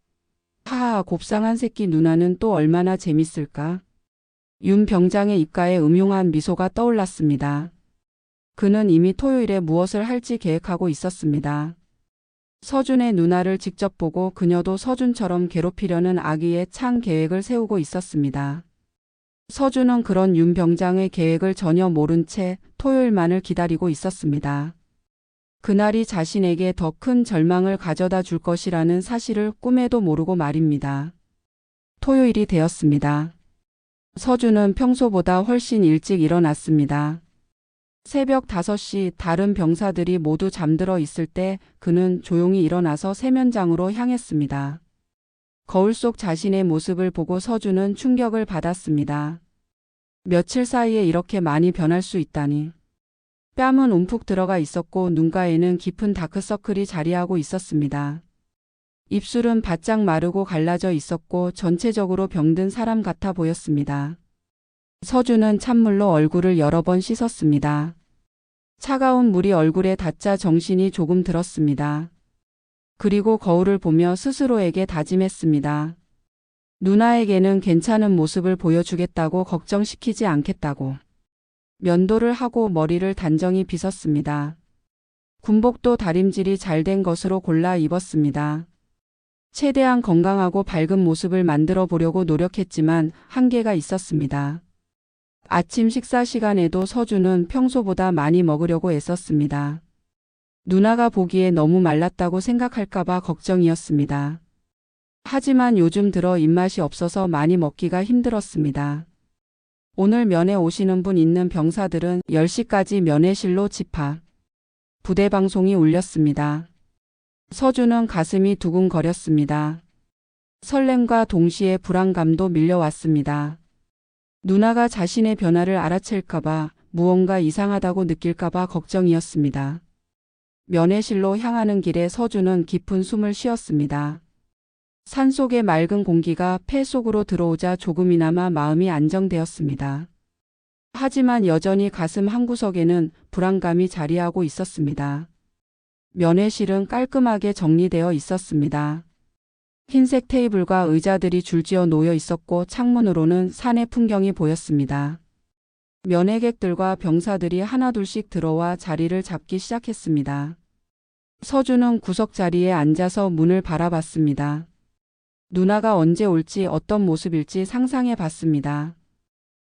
하하, 곱상한 새끼 누나는 또 얼마나 재밌을까? 윤 병장의 입가에 음흉한 미소가 떠올랐습니다. 그는 이미 토요일에 무엇을 할지 계획하고 있었습니다. 서준의 누나를 직접 보고 그녀도 서준처럼 괴롭히려는 악의의 창 계획을 세우고 있었습니다. 서준은 그런 윤 병장의 계획을 전혀 모른 채 토요일만을 기다리고 있었습니다. 그날이 자신에게 더 큰 절망을 가져다 줄 것이라는 사실을 꿈에도 모르고 말입니다. 토요일이 되었습니다. 서준은 평소보다 훨씬 일찍 일어났습니다. 새벽 5시 다른 병사들이 모두 잠들어 있을 때 그는 조용히 일어나서 세면장으로 향했습니다. 거울 속 자신의 모습을 보고 서준은 충격을 받았습니다. 며칠 사이에 이렇게 많이 변할 수 있다니. 뺨은 움푹 들어가 있었고 눈가에는 깊은 다크서클이 자리하고 있었습니다. 입술은 바짝 마르고 갈라져 있었고 전체적으로 병든 사람 같아 보였습니다. 서준은 찬물로 얼굴을 여러 번 씻었습니다. 차가운 물이 얼굴에 닿자 정신이 조금 들었습니다. 그리고 거울을 보며 스스로에게 다짐했습니다. 누나에게는 괜찮은 모습을 보여주겠다고, 걱정시키지 않겠다고. 면도를 하고 머리를 단정히 빗었습니다. 군복도 다림질이 잘 된 것으로 골라 입었습니다. 최대한 건강하고 밝은 모습을 만들어 보려고 노력했지만 한계가 있었습니다. 아침 식사 시간에도 서준은 평소보다 많이 먹으려고 애썼습니다. 누나가 보기에 너무 말랐다고 생각할까봐 걱정이었습니다. 하지만 요즘 들어 입맛이 없어서 많이 먹기가 힘들었습니다. 오늘 면회 오시는 분 있는 병사들은 10시까지 면회실로 집합. 부대 방송이 울렸습니다. 서준은 가슴이 두근거렸습니다. 설렘과 동시에 불안감도 밀려왔습니다. 누나가 자신의 변화를 알아챌까봐, 무언가 이상하다고 느낄까봐 걱정이었습니다. 면회실로 향하는 길에 서준은 깊은 숨을 쉬었습니다. 산속의 맑은 공기가 폐 속으로 들어오자 조금이나마 마음이 안정되었습니다. 하지만 여전히 가슴 한구석에는 불안감이 자리하고 있었습니다. 면회실은 깔끔하게 정리되어 있었습니다. 흰색 테이블과 의자들이 줄지어 놓여 있었고 창문으로는 산의 풍경이 보였습니다. 면회객들과 병사들이 하나둘씩 들어와 자리를 잡기 시작했습니다. 서준은 구석 자리에 앉아서 문을 바라봤습니다. 누나가 언제 올지 어떤 모습일지 상상해 봤습니다.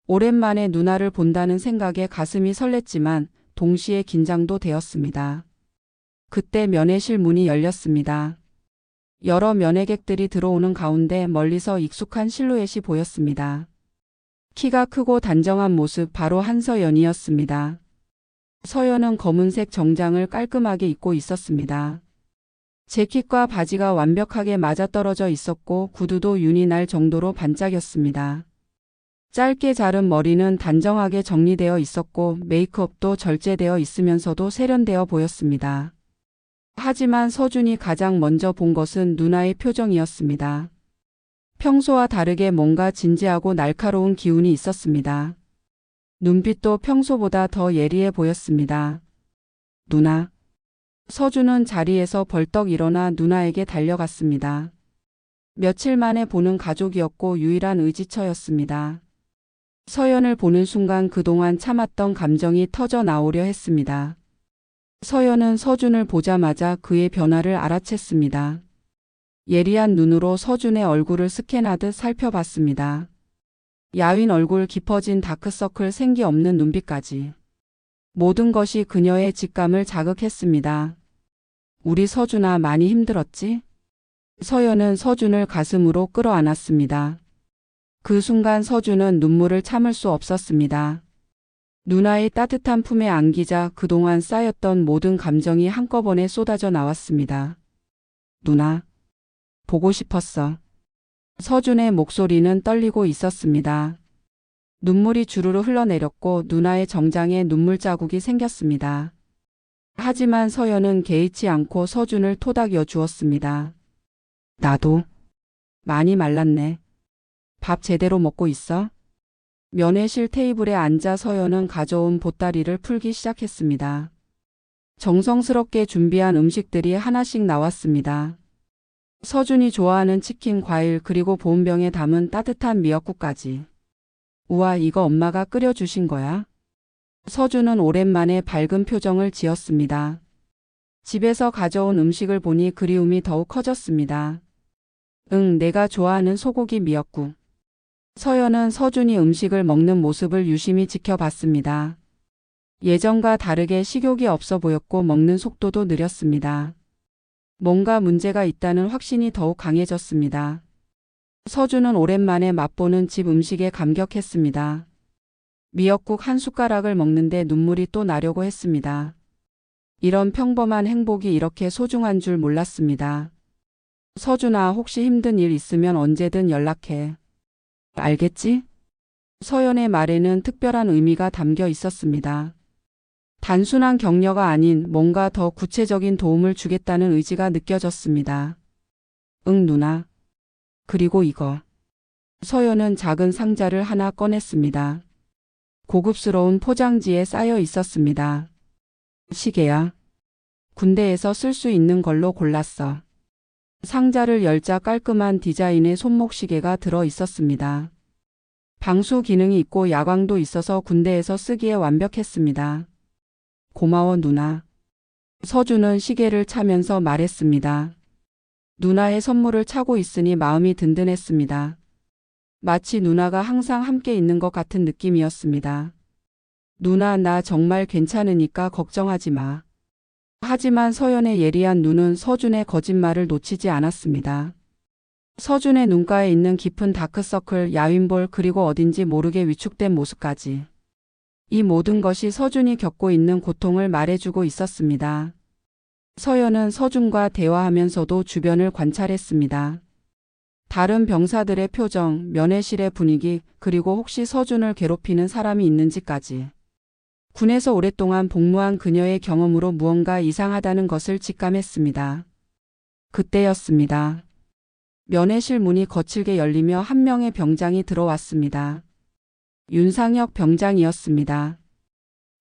오랜만에 누나를 본다는 생각에 가슴이 설렜지만 동시에 긴장도 되었습니다. 그때 면회실 문이 열렸습니다. 여러 면회객들이 들어오는 가운데 멀리서 익숙한 실루엣이 보였습니다. 키가 크고 단정한 모습, 바로 한서연이었습니다. 서연은 검은색 정장을 깔끔하게 입고 있었습니다. 재킷과 바지가 완벽하게 맞아떨어져 있었고 구두도 윤이 날 정도로 반짝였습니다. 짧게 자른 머리는 단정하게 정리되어 있었고 메이크업도 절제되어 있으면서도 세련되어 보였습니다. 하지만 서준이 가장 먼저 본 것은 누나의 표정이었습니다. 평소와 다르게 뭔가 진지하고 날카로운 기운이 있었습니다. 눈빛도 평소보다 더 예리해 보였습니다. 누나. 서준은 자리에서 벌떡 일어나 누나에게 달려갔습니다. 며칠 만에 보는 가족이었고 유일한 의지처였습니다. 서연을 보는 순간 그동안 참았던 감정이 터져 나오려 했습니다. 서연은 서준을 보자마자 그의 변화를 알아챘습니다. 예리한 눈으로 서준의 얼굴을 스캔하듯 살펴봤습니다. 야윈 얼굴, 깊어진 다크서클, 생기 없는 눈빛까지. 모든 것이 그녀의 직감을 자극했습니다. 우리 서준아, 많이 힘들었지? 서연은 서준을 가슴으로 끌어안았습니다. 그 순간 서준은 눈물을 참을 수 없었습니다. 누나의 따뜻한 품에 안기자 그동안 쌓였던 모든 감정이 한꺼번에 쏟아져 나왔습니다. 누나, 보고 싶었어. 서준의 목소리는 떨리고 있었습니다. 눈물이 주르르 흘러내렸고 누나의 정장에 눈물 자국이 생겼습니다. 하지만 서연은 개의치 않고 서준을 토닥여 주었습니다. 나도 많이 말랐네. 밥 제대로 먹고 있어? 면회실 테이블에 앉아 서연은 가져온 보따리를 풀기 시작했습니다. 정성스럽게 준비한 음식들이 하나씩 나왔습니다. 서준이 좋아하는 치킨, 과일, 그리고 보온병에 담은 따뜻한 미역국까지. 우와, 이거 엄마가 끓여주신 거야? 서준은 오랜만에 밝은 표정을 지었습니다. 집에서 가져온 음식을 보니 그리움이 더욱 커졌습니다. 응, 내가 좋아하는 소고기 미역국. 서연은 서준이 음식을 먹는 모습을 유심히 지켜봤습니다. 예전과 다르게 식욕이 없어 보였고 먹는 속도도 느렸습니다. 뭔가 문제가 있다는 확신이 더욱 강해졌습니다. 서준은 오랜만에 맛보는 집 음식에 감격했습니다. 미역국 한 숟가락을 먹는데 눈물이 또 나려고 했습니다. 이런 평범한 행복이 이렇게 소중한 줄 몰랐습니다. 서준아, 혹시 힘든 일 있으면 언제든 연락해. 알겠지? 서연의 말에는 특별한 의미가 담겨 있었습니다. 단순한 격려가 아닌 뭔가 더 구체적인 도움을 주겠다는 의지가 느껴졌습니다. 응, 누나. 그리고 이거. 서연은 작은 상자를 하나 꺼냈습니다. 고급스러운 포장지에 쌓여 있었습니다. 시계야. 군대에서 쓸 수 있는 걸로 골랐어. 상자를 열자 깔끔한 디자인의 손목시계가 들어 있었습니다. 방수 기능이 있고 야광도 있어서 군대에서 쓰기에 완벽했습니다. 고마워, 누나. 서준은 시계를 차면서 말했습니다. 누나의 선물을 차고 있으니 마음이 든든했습니다. 마치 누나가 항상 함께 있는 것 같은 느낌이었습니다. 누나, 나 정말 괜찮으니까 걱정하지 마. 하지만 서연의 예리한 눈은 서준의 거짓말을 놓치지 않았습니다. 서준의 눈가에 있는 깊은 다크서클, 야윈볼, 그리고 어딘지 모르게 위축된 모습까지. 이 모든 것이 서준이 겪고 있는 고통을 말해주고 있었습니다. 서연은 서준과 대화하면서도 주변을 관찰했습니다. 다른 병사들의 표정, 면회실의 분위기, 그리고 혹시 서준을 괴롭히는 사람이 있는지까지. 군에서 오랫동안 복무한 그녀의 경험으로 무언가 이상하다는 것을 직감했습니다. 그때였습니다. 면회실 문이 거칠게 열리며 한 명의 병장이 들어왔습니다. 윤상혁 병장이었습니다.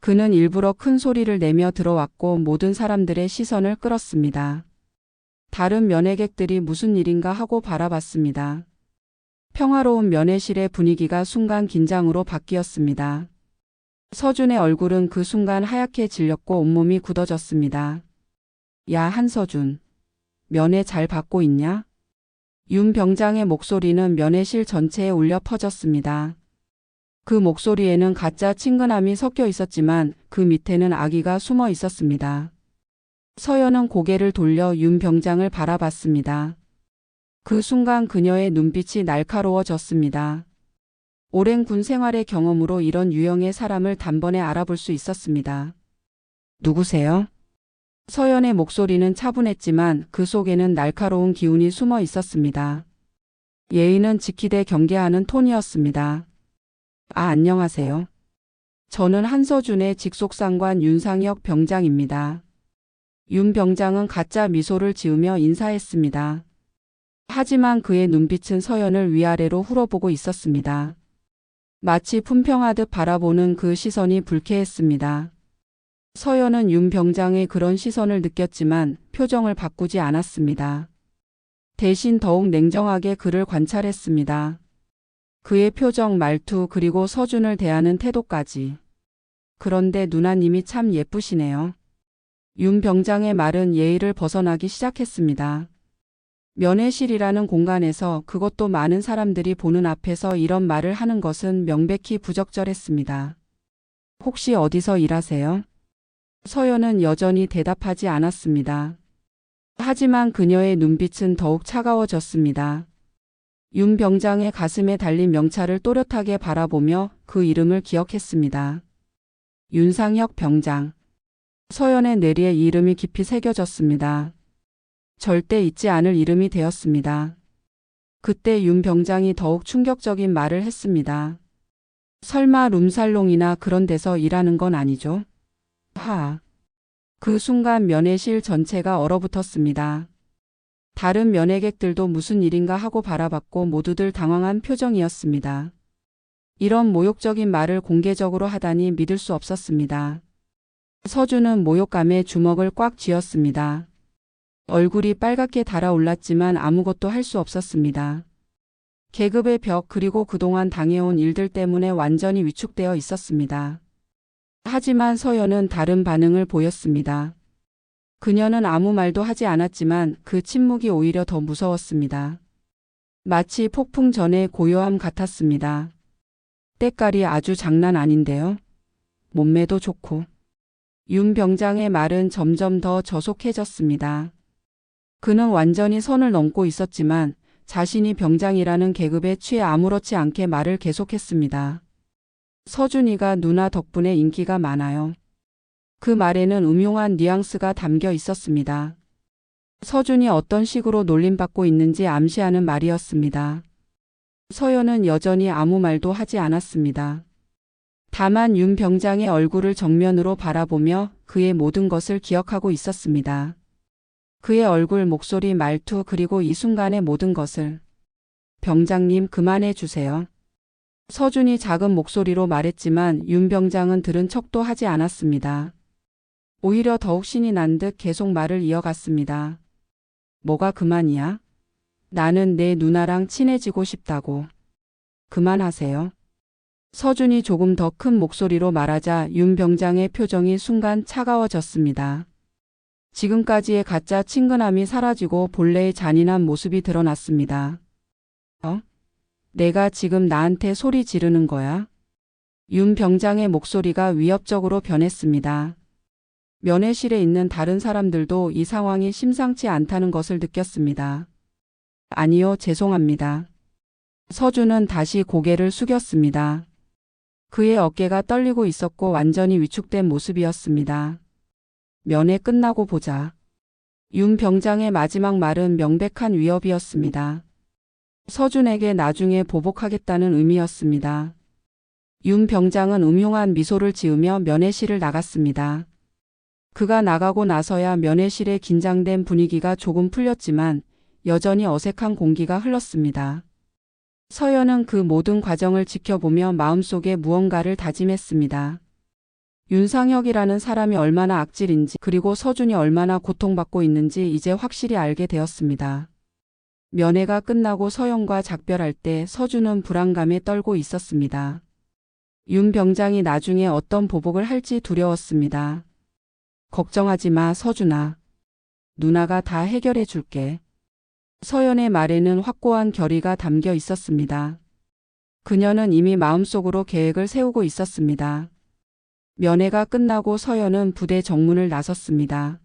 그는 일부러 큰 소리를 내며 들어왔고 모든 사람들의 시선을 끌었습니다. 다른 면회객들이 무슨 일인가 하고 바라봤습니다. 평화로운 면회실의 분위기가 순간 긴장으로 바뀌었습니다. 서준의 얼굴은 그 순간 하얗게 질렸고 온몸이 굳어졌습니다. 야, 한서준. 면회 잘 받고 있냐? 윤 병장의 목소리는 면회실 전체에 울려 퍼졌습니다. 그 목소리에는 가짜 친근함이 섞여 있었지만 그 밑에는 악의가 숨어 있었습니다. 서연은 고개를 돌려 윤 병장을 바라봤습니다. 그 순간 그녀의 눈빛이 날카로워졌습니다. 오랜 군 생활의 경험으로 이런 유형의 사람을 단번에 알아볼 수 있었습니다. 누구세요? 서연의 목소리는 차분했지만 그 속에는 날카로운 기운이 숨어 있었습니다. 예의는 지키되 경계하는 톤이었습니다. 안녕하세요. 저는 한서준의 직속상관 윤상혁 병장입니다. 윤 병장은 가짜 미소를 지으며 인사했습니다. 하지만 그의 눈빛은 서연을 위아래로 훑어보고 있었습니다. 마치 품평하듯 바라보는 그 시선이 불쾌했습니다. 서연은 윤 병장의 그런 시선을 느꼈지만 표정을 바꾸지 않았습니다. 대신 더욱 냉정하게 그를 관찰했습니다. 그의 표정, 말투, 그리고 서준을 대하는 태도까지. 그런데 누나님이 참 예쁘시네요. 윤 병장의 말은 예의를 벗어나기 시작했습니다. 면회실이라는 공간에서, 그것도 많은 사람들이 보는 앞에서 이런 말을 하는 것은 명백히 부적절했습니다. 혹시 어디서 일하세요? 서연은 여전히 대답하지 않았습니다. 하지만 그녀의 눈빛은 더욱 차가워졌습니다. 윤 병장의 가슴에 달린 명찰을 또렷하게 바라보며 그 이름을 기억했습니다. 윤상혁 병장. 서연의 뇌리에 이 이름이 깊이 새겨졌습니다. 절대 잊지 않을 이름이 되었습니다. 그때 윤 병장이 더욱 충격적인 말을 했습니다. 설마 룸살롱이나 그런 데서 일하는 건 아니죠? 그 순간 면회실 전체가 얼어붙었습니다. 다른 면회객들도 무슨 일인가 하고 바라봤고 모두들 당황한 표정이었습니다. 이런 모욕적인 말을 공개적으로 하다니 믿을 수 없었습니다. 서준은 모욕감에 주먹을 꽉 쥐었습니다. 얼굴이 빨갛게 달아올랐지만 아무것도 할 수 없었습니다. 계급의 벽, 그리고 그동안 당해온 일들 때문에 완전히 위축되어 있었습니다. 하지만 서연은 다른 반응을 보였습니다. 그녀는 아무 말도 하지 않았지만 그 침묵이 오히려 더 무서웠습니다. 마치 폭풍 전의 고요함 같았습니다. 때깔이 아주 장난 아닌데요. 몸매도 좋고. 윤 병장의 말은 점점 더 저속해졌습니다. 그는 완전히 선을 넘고 있었지만 자신이 병장이라는 계급에 취해 아무렇지 않게 말을 계속했습니다. 서준이가 누나 덕분에 인기가 많아요. 그 말에는 음흉한 뉘앙스가 담겨 있었습니다. 서준이 어떤 식으로 놀림받고 있는지 암시하는 말이었습니다. 서연은 여전히 아무 말도 하지 않았습니다. 다만 윤 병장의 얼굴을 정면으로 바라보며 그의 모든 것을 기억하고 있었습니다. 그의 얼굴, 목소리, 말투, 그리고 이 순간의 모든 것을. 병장님, 그만해 주세요. 서준이 작은 목소리로 말했지만 윤 병장은 들은 척도 하지 않았습니다. 오히려 더욱 신이 난 듯 계속 말을 이어갔습니다. 뭐가 그만이야? 나는 내 누나랑 친해지고 싶다고. 그만하세요. 서준이 조금 더 큰 목소리로 말하자 윤 병장의 표정이 순간 차가워졌습니다. 지금까지의 가짜 친근함이 사라지고 본래의 잔인한 모습이 드러났습니다. 내가 지금 나한테 소리 지르는 거야? 윤 병장의 목소리가 위협적으로 변했습니다. 면회실에 있는 다른 사람들도 이 상황이 심상치 않다는 것을 느꼈습니다. 아니요, 죄송합니다. 서준은 다시 고개를 숙였습니다. 그의 어깨가 떨리고 있었고 완전히 위축된 모습이었습니다. 면회 끝나고 보자. 윤 병장의 마지막 말은 명백한 위협이었습니다. 서준에게 나중에 보복하겠다는 의미였습니다. 윤 병장은 음흉한 미소를 지으며 면회실을 나갔습니다. 그가 나가고 나서야 면회실의 긴장된 분위기가 조금 풀렸지만 여전히 어색한 공기가 흘렀습니다. 서연은 그 모든 과정을 지켜보며 마음속에 무언가를 다짐했습니다. 윤상혁이라는 사람이 얼마나 악질인지, 그리고 서준이 얼마나 고통받고 있는지 이제 확실히 알게 되었습니다. 면회가 끝나고 서연과 작별할 때 서준은 불안감에 떨고 있었습니다. 윤 병장이 나중에 어떤 보복을 할지 두려웠습니다. 걱정하지 마, 서준아. 누나가 다 해결해 줄게. 서연의 말에는 확고한 결의가 담겨 있었습니다. 그녀는 이미 마음속으로 계획을 세우고 있었습니다. 면회가 끝나고 서연은 부대 정문을 나섰습니다.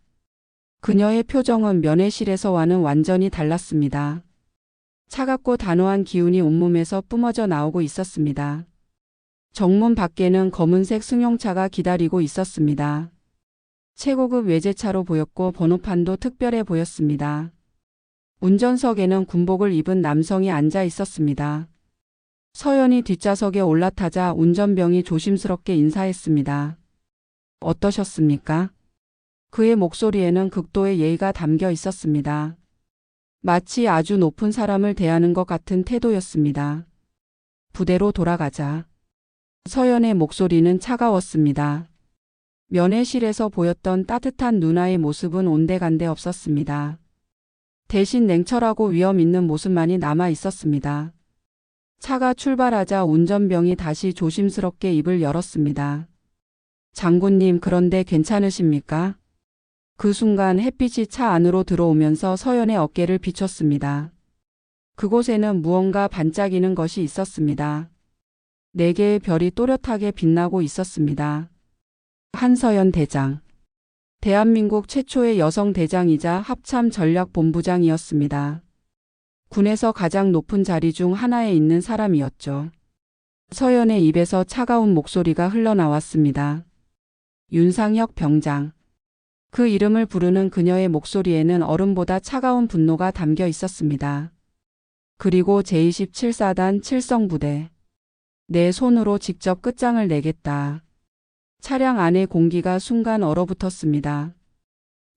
그녀의 표정은 면회실에서와는 완전히 달랐습니다. 차갑고 단호한 기운이 온몸에서 뿜어져 나오고 있었습니다. 정문 밖에는 검은색 승용차가 기다리고 있었습니다. 최고급 외제차로 보였고 번호판도 특별해 보였습니다. 운전석에는 군복을 입은 남성이 앉아 있었습니다. 서연이 뒷좌석에 올라타자 운전병이 조심스럽게 인사했습니다. 어떠셨습니까? 그의 목소리에는 극도의 예의가 담겨 있었습니다. 마치 아주 높은 사람을 대하는 것 같은 태도였습니다. 부대로 돌아가자. 서연의 목소리는 차가웠습니다. 면회실에서 보였던 따뜻한 누나의 모습은 온데간데 없었습니다. 대신 냉철하고 위험 있는 모습만이 남아 있었습니다. 차가 출발하자 운전병이 다시 조심스럽게 입을 열었습니다. 장군님, 그런데 괜찮으십니까? 그 순간 햇빛이 차 안으로 들어오면서 서연의 어깨를 비췄습니다. 그곳에는 무언가 반짝이는 것이 있었습니다. 4개의 별이 또렷하게 빛나고 있었습니다. 한서연 대장. 대한민국 최초의 여성 대장이자 합참 전략본부장이었습니다. 군에서 가장 높은 자리 중 하나에 있는 사람이었죠. 서연의 입에서 차가운 목소리가 흘러나왔습니다. 윤상혁 병장. 그 이름을 부르는 그녀의 목소리에는 얼음보다 차가운 분노가 담겨 있었습니다. 그리고 제27사단 칠성부대. 내 손으로 직접 끝장을 내겠다. 차량 안의 공기가 순간 얼어붙었습니다.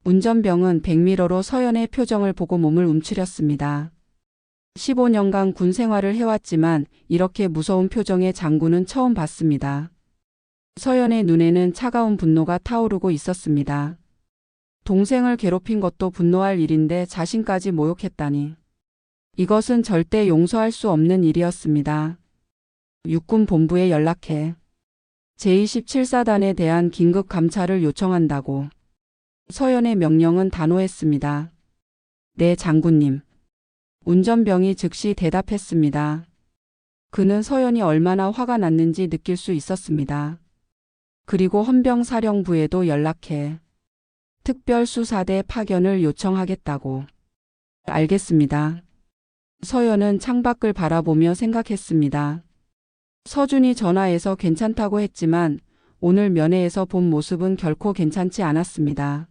운전병은 백미러로 서연의 표정을 보고 몸을 움츠렸습니다. 15년간 군 생활을 해왔지만 이렇게 무서운 표정의 장군은 처음 봤습니다. 서연의 눈에는 차가운 분노가 타오르고 있었습니다. 동생을 괴롭힌 것도 분노할 일인데 자신까지 모욕했다니. 이것은 절대 용서할 수 없는 일이었습니다. 육군 본부에 연락해. 제27사단에 대한 긴급 감찰을 요청한다고. 서연의 명령은 단호했습니다. 네, 장군님. 운전병이 즉시 대답했습니다. 그는 서연이 얼마나 화가 났는지 느낄 수 있었습니다. 그리고 헌병사령부에도 연락해. 특별수사대 파견을 요청하겠다고. 알겠습니다. 서연은 창밖을 바라보며 생각했습니다. 서준이 전화해서 괜찮다고 했지만 오늘 면회에서 본 모습은 결코 괜찮지 않았습니다.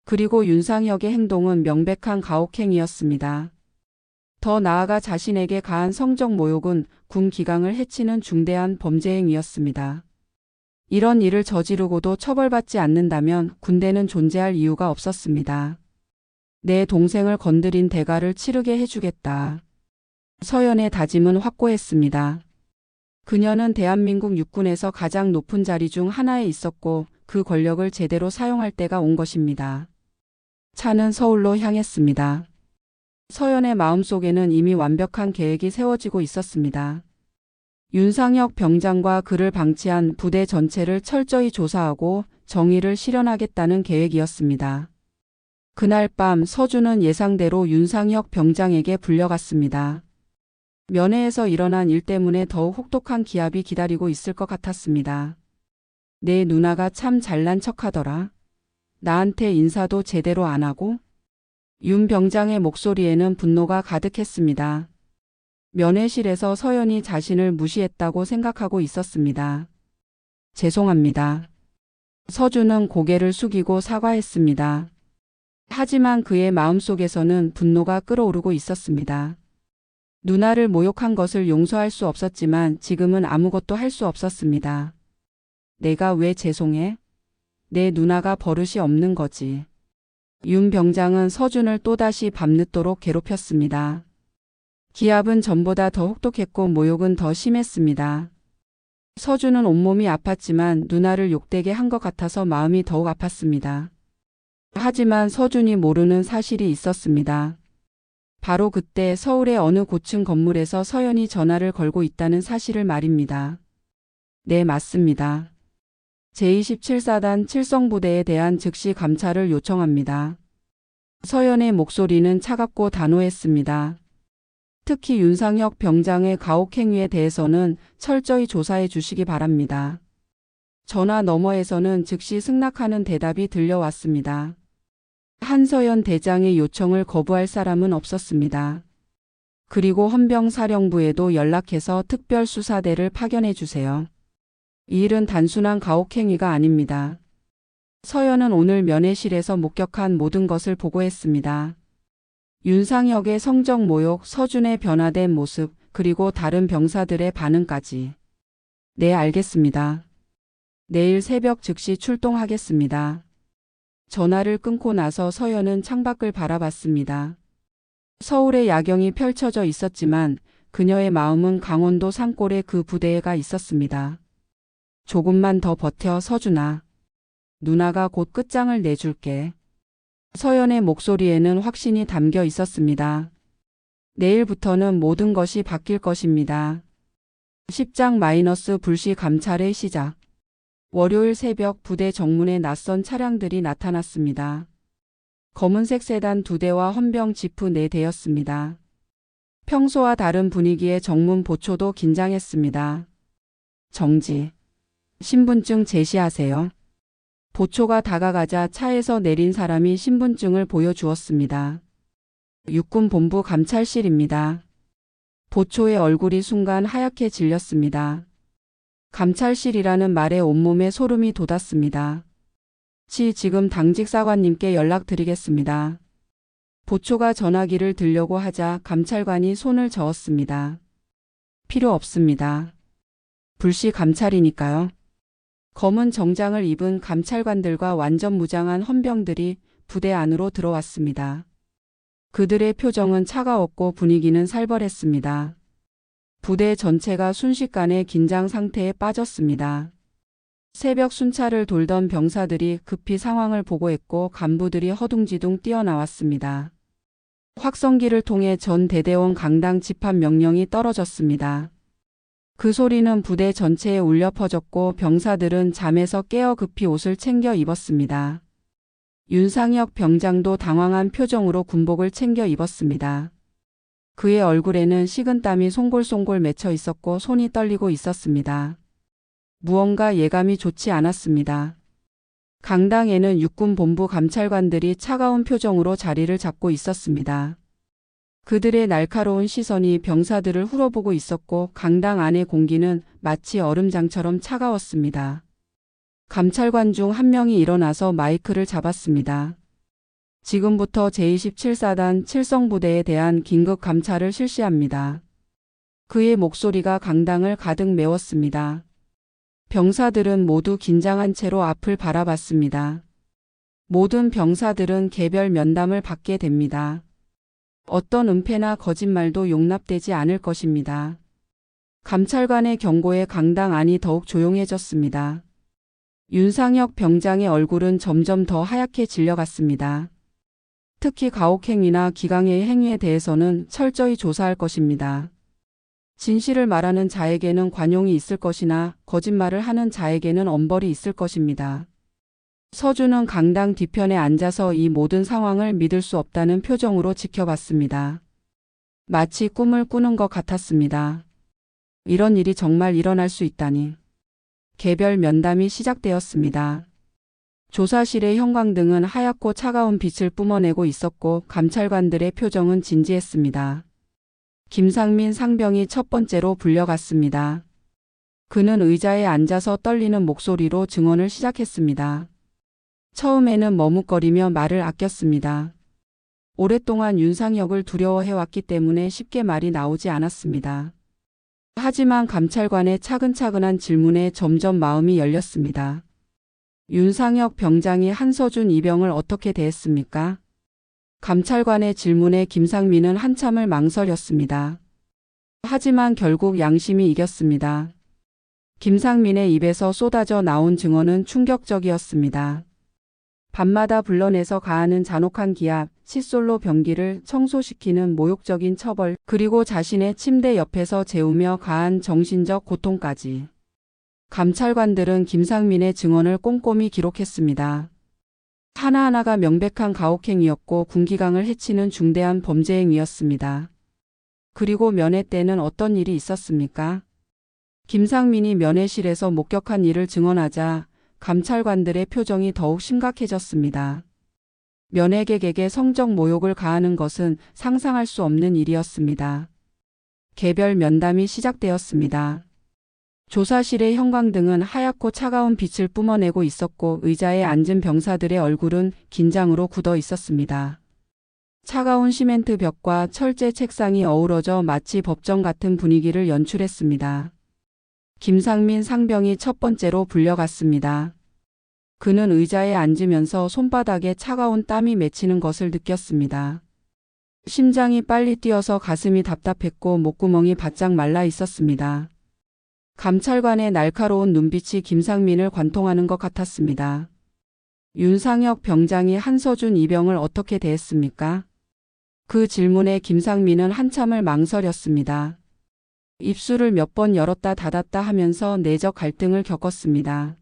그리고 윤상혁의 행동은 명백한 가혹행위였습니다. 더 나아가 자신에게 가한 성적 모욕은 군 기강을 해치는 중대한 범죄 행위였습니다. 이런 일을 저지르고도 처벌받지 않는다면 군대는 존재할 이유가 없었습니다. 내 동생을 건드린 대가를 치르게 해주겠다. 서연의 다짐은 확고했습니다. 그녀는 대한민국 육군에서 가장 높은 자리 중 하나에 있었고 그 권력을 제대로 사용할 때가 온 것입니다. 차는 서울로 향했습니다. 서연의 마음속에는 이미 완벽한 계획이 세워지고 있었습니다. 윤상혁 병장과 그를 방치한 부대 전체를 철저히 조사하고 정의를 실현하겠다는 계획이었습니다. 그날 밤 서준은 예상대로 윤상혁 병장에게 불려갔습니다. 면회에서 일어난 일 때문에 더욱 혹독한 기합이 기다리고 있을 것 같았습니다. 내 누나가 참 잘난 척하더라. 나한테 인사도 제대로 안 하고? 윤 병장의 목소리에는 분노가 가득했습니다. 면회실에서 서연이 자신을 무시했다고 생각하고 있었습니다. 죄송합니다. 서준은 고개를 숙이고 사과했습니다. 하지만 그의 마음속에서는 분노가 끓어오르고 있었습니다. 누나를 모욕한 것을 용서할 수 없었지만 지금은 아무것도 할 수 없었습니다. 내가 왜 죄송해? 내 누나가 버릇이 없는 거지. 윤 병장은 서준을 또다시 밤늦도록 괴롭혔습니다. 기합은 전보다 더 혹독했고 모욕은 더 심했습니다. 서준은 온몸이 아팠지만 누나를 욕되게 한 것 같아서 마음이 더욱 아팠습니다. 하지만 서준이 모르는 사실이 있었습니다. 바로 그때 서울의 어느 고층 건물에서 서연이 전화를 걸고 있다는 사실을 말입니다. 네, 맞습니다. 제27사단 칠성부대에 대한 즉시 감찰을 요청합니다. 서연의 목소리는 차갑고 단호했습니다. 특히 윤상혁 병장의 가혹행위에 대해서는 철저히 조사해 주시기 바랍니다. 전화 너머에서는 즉시 승낙하는 대답이 들려왔습니다. 한서연 대장의 요청을 거부할 사람은 없었습니다. 그리고 헌병사령부에도 연락해서 특별수사대를 파견해 주세요. 이 일은 단순한 가혹행위가 아닙니다. 서연은 오늘 면회실에서 목격한 모든 것을 보고했습니다. 윤상혁의 성적 모욕, 서준의 변화된 모습, 그리고 다른 병사들의 반응까지. 네, 알겠습니다. 내일 새벽 즉시 출동하겠습니다. 전화를 끊고 나서 서연은 창밖을 바라봤습니다. 서울의 야경이 펼쳐져 있었지만 그녀의 마음은 강원도 산골에 그 부대가 있었습니다. 조금만 더 버텨, 서준아. 누나가 곧 끝장을 내줄게. 서연의 목소리에는 확신이 담겨 있었습니다. 내일부터는 모든 것이 바뀔 것입니다. 10장- 불시 감찰의 시작. 월요일 새벽 부대 정문에 낯선 차량들이 나타났습니다. 검은색 세단 2대와 헌병 지프 4대였습니다. 평소와 다른 분위기에 정문 보초도 긴장했습니다. 정지. 신분증 제시하세요. 보초가 다가가자 차에서 내린 사람이 신분증을 보여주었습니다. 육군본부 감찰실입니다. 보초의 얼굴이 순간 하얗게 질렸습니다. 감찰실이라는 말에 온몸에 소름이 돋았습니다. 지금 당직 사관님께 연락드리겠습니다. 보초가 전화기를 들려고 하자 감찰관이 손을 저었습니다. 필요 없습니다. 불시 감찰이니까요. 검은 정장을 입은 감찰관들과 완전 무장한 헌병들이 부대 안으로 들어왔습니다. 그들의 표정은 차가웠고 분위기는 살벌했습니다. 부대 전체가 순식간에 긴장 상태에 빠졌습니다. 새벽 순찰을 돌던 병사들이 급히 상황을 보고했고 간부들이 허둥지둥 뛰어나왔습니다. 확성기를 통해 전 대대원 강당 집합 명령이 떨어졌습니다. 그 소리는 부대 전체에 울려 퍼졌고 병사들은 잠에서 깨어 급히 옷을 챙겨 입었습니다. 윤상혁 병장도 당황한 표정으로 군복을 챙겨 입었습니다. 그의 얼굴에는 식은땀이 송골송골 맺혀 있었고 손이 떨리고 있었습니다. 무언가 예감이 좋지 않았습니다. 강당에는 육군본부 감찰관들이 차가운 표정으로 자리를 잡고 있었습니다. 그들의 날카로운 시선이 병사들을 훑어보고 있었고 강당 안의 공기는 마치 얼음장처럼 차가웠습니다. 감찰관 중 한 명이 일어나서 마이크를 잡았습니다. 지금부터 제27사단 칠성부대에 대한 긴급 감찰을 실시합니다. 그의 목소리가 강당을 가득 메웠습니다. 병사들은 모두 긴장한 채로 앞을 바라봤습니다. 모든 병사들은 개별 면담을 받게 됩니다. 어떤 은폐나 거짓말도 용납되지 않을 것입니다. 감찰관의 경고에 강당 안이 더욱 조용해졌습니다. 윤상혁 병장의 얼굴은 점점 더 하얗게 질려갔습니다. 특히 가혹행위나 기강의 행위에 대해서는 철저히 조사할 것입니다. 진실을 말하는 자에게는 관용이 있을 것이나 거짓말을 하는 자에게는 엄벌이 있을 것입니다. 서준은 강당 뒤편에 앉아서 이 모든 상황을 믿을 수 없다는 표정으로 지켜봤습니다. 마치 꿈을 꾸는 것 같았습니다. 이런 일이 정말 일어날 수 있다니. 개별 면담이 시작되었습니다. 조사실의 형광등은 하얗고 차가운 빛을 뿜어내고 있었고 감찰관들의 표정은 진지했습니다. 김상민 상병이 첫 번째로 불려갔습니다. 그는 의자에 앉아서 떨리는 목소리로 증언을 시작했습니다. 처음에는 머뭇거리며 말을 아꼈습니다. 오랫동안 윤상혁을 두려워해왔기 때문에 쉽게 말이 나오지 않았습니다. 하지만 감찰관의 차근차근한 질문에 점점 마음이 열렸습니다. 윤상혁 병장이 한서준 이병을 어떻게 대했습니까? 감찰관의 질문에 김상민은 한참을 망설였습니다. 하지만 결국 양심이 이겼습니다. 김상민의 입에서 쏟아져 나온 증언은 충격적이었습니다. 밤마다 불러내서 가하는 잔혹한 기압, 칫솔로 변기를 청소시키는 모욕적인 처벌, 그리고 자신의 침대 옆에서 재우며 가한 정신적 고통까지. 감찰관들은 김상민의 증언을 꼼꼼히 기록했습니다. 하나하나가 명백한 가혹행위였고 군기강을 해치는 중대한 범죄 행위였습니다. 그리고 면회 때는 어떤 일이 있었습니까? 김상민이 면회실에서 목격한 일을 증언하자 감찰관들의 표정이 더욱 심각해졌습니다. 면회객에게 성적 모욕을 가하는 것은 상상할 수 없는 일이었습니다. 개별 면담이 시작되었습니다. 조사실의 형광등은 하얗고 차가운 빛을 뿜어내고 있었고 의자에 앉은 병사들의 얼굴은 긴장으로 굳어 있었습니다. 차가운 시멘트 벽과 철제 책상이 어우러져 마치 법정 같은 분위기를 연출했습니다. 김상민 상병이 첫 번째로 불려갔습니다. 그는 의자에 앉으면서 손바닥에 차가운 땀이 맺히는 것을 느꼈습니다. 심장이 빨리 뛰어서 가슴이 답답했고 목구멍이 바짝 말라 있었습니다. 감찰관의 날카로운 눈빛이 김상민을 관통하는 것 같았습니다. 윤상혁 병장이 한서준 이병을 어떻게 대했습니까? 그 질문에 김상민은 한참을 망설였습니다. 입술을 몇 번 열었다 닫았다 하면서 내적 갈등을 겪었습니다.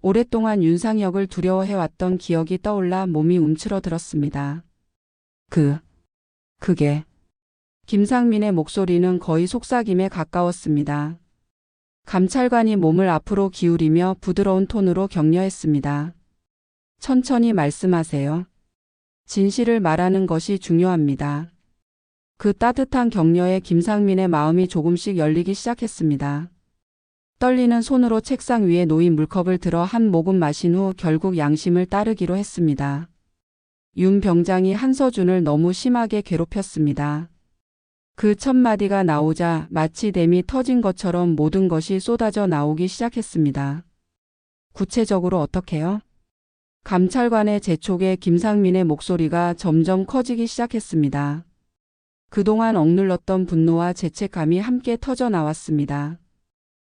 오랫동안 윤상혁을 두려워해왔던 기억이 떠올라 몸이 움츠러들었습니다. 그게. 김상민의 목소리는 거의 속삭임에 가까웠습니다. 감찰관이 몸을 앞으로 기울이며 부드러운 톤으로 격려했습니다. 천천히 말씀하세요. 진실을 말하는 것이 중요합니다. 그 따뜻한 격려에 김상민의 마음이 조금씩 열리기 시작했습니다. 떨리는 손으로 책상 위에 놓인 물컵을 들어 한 모금 마신 후 결국 양심을 따르기로 했습니다. 윤 병장이 한서준을 너무 심하게 괴롭혔습니다. 그 첫 마디가 나오자 마치 댐이 터진 것처럼 모든 것이 쏟아져 나오기 시작했습니다. 구체적으로 어떻게요? 감찰관의 재촉에 김상민의 목소리가 점점 커지기 시작했습니다. 그동안 억눌렀던 분노와 죄책감이 함께 터져 나왔습니다.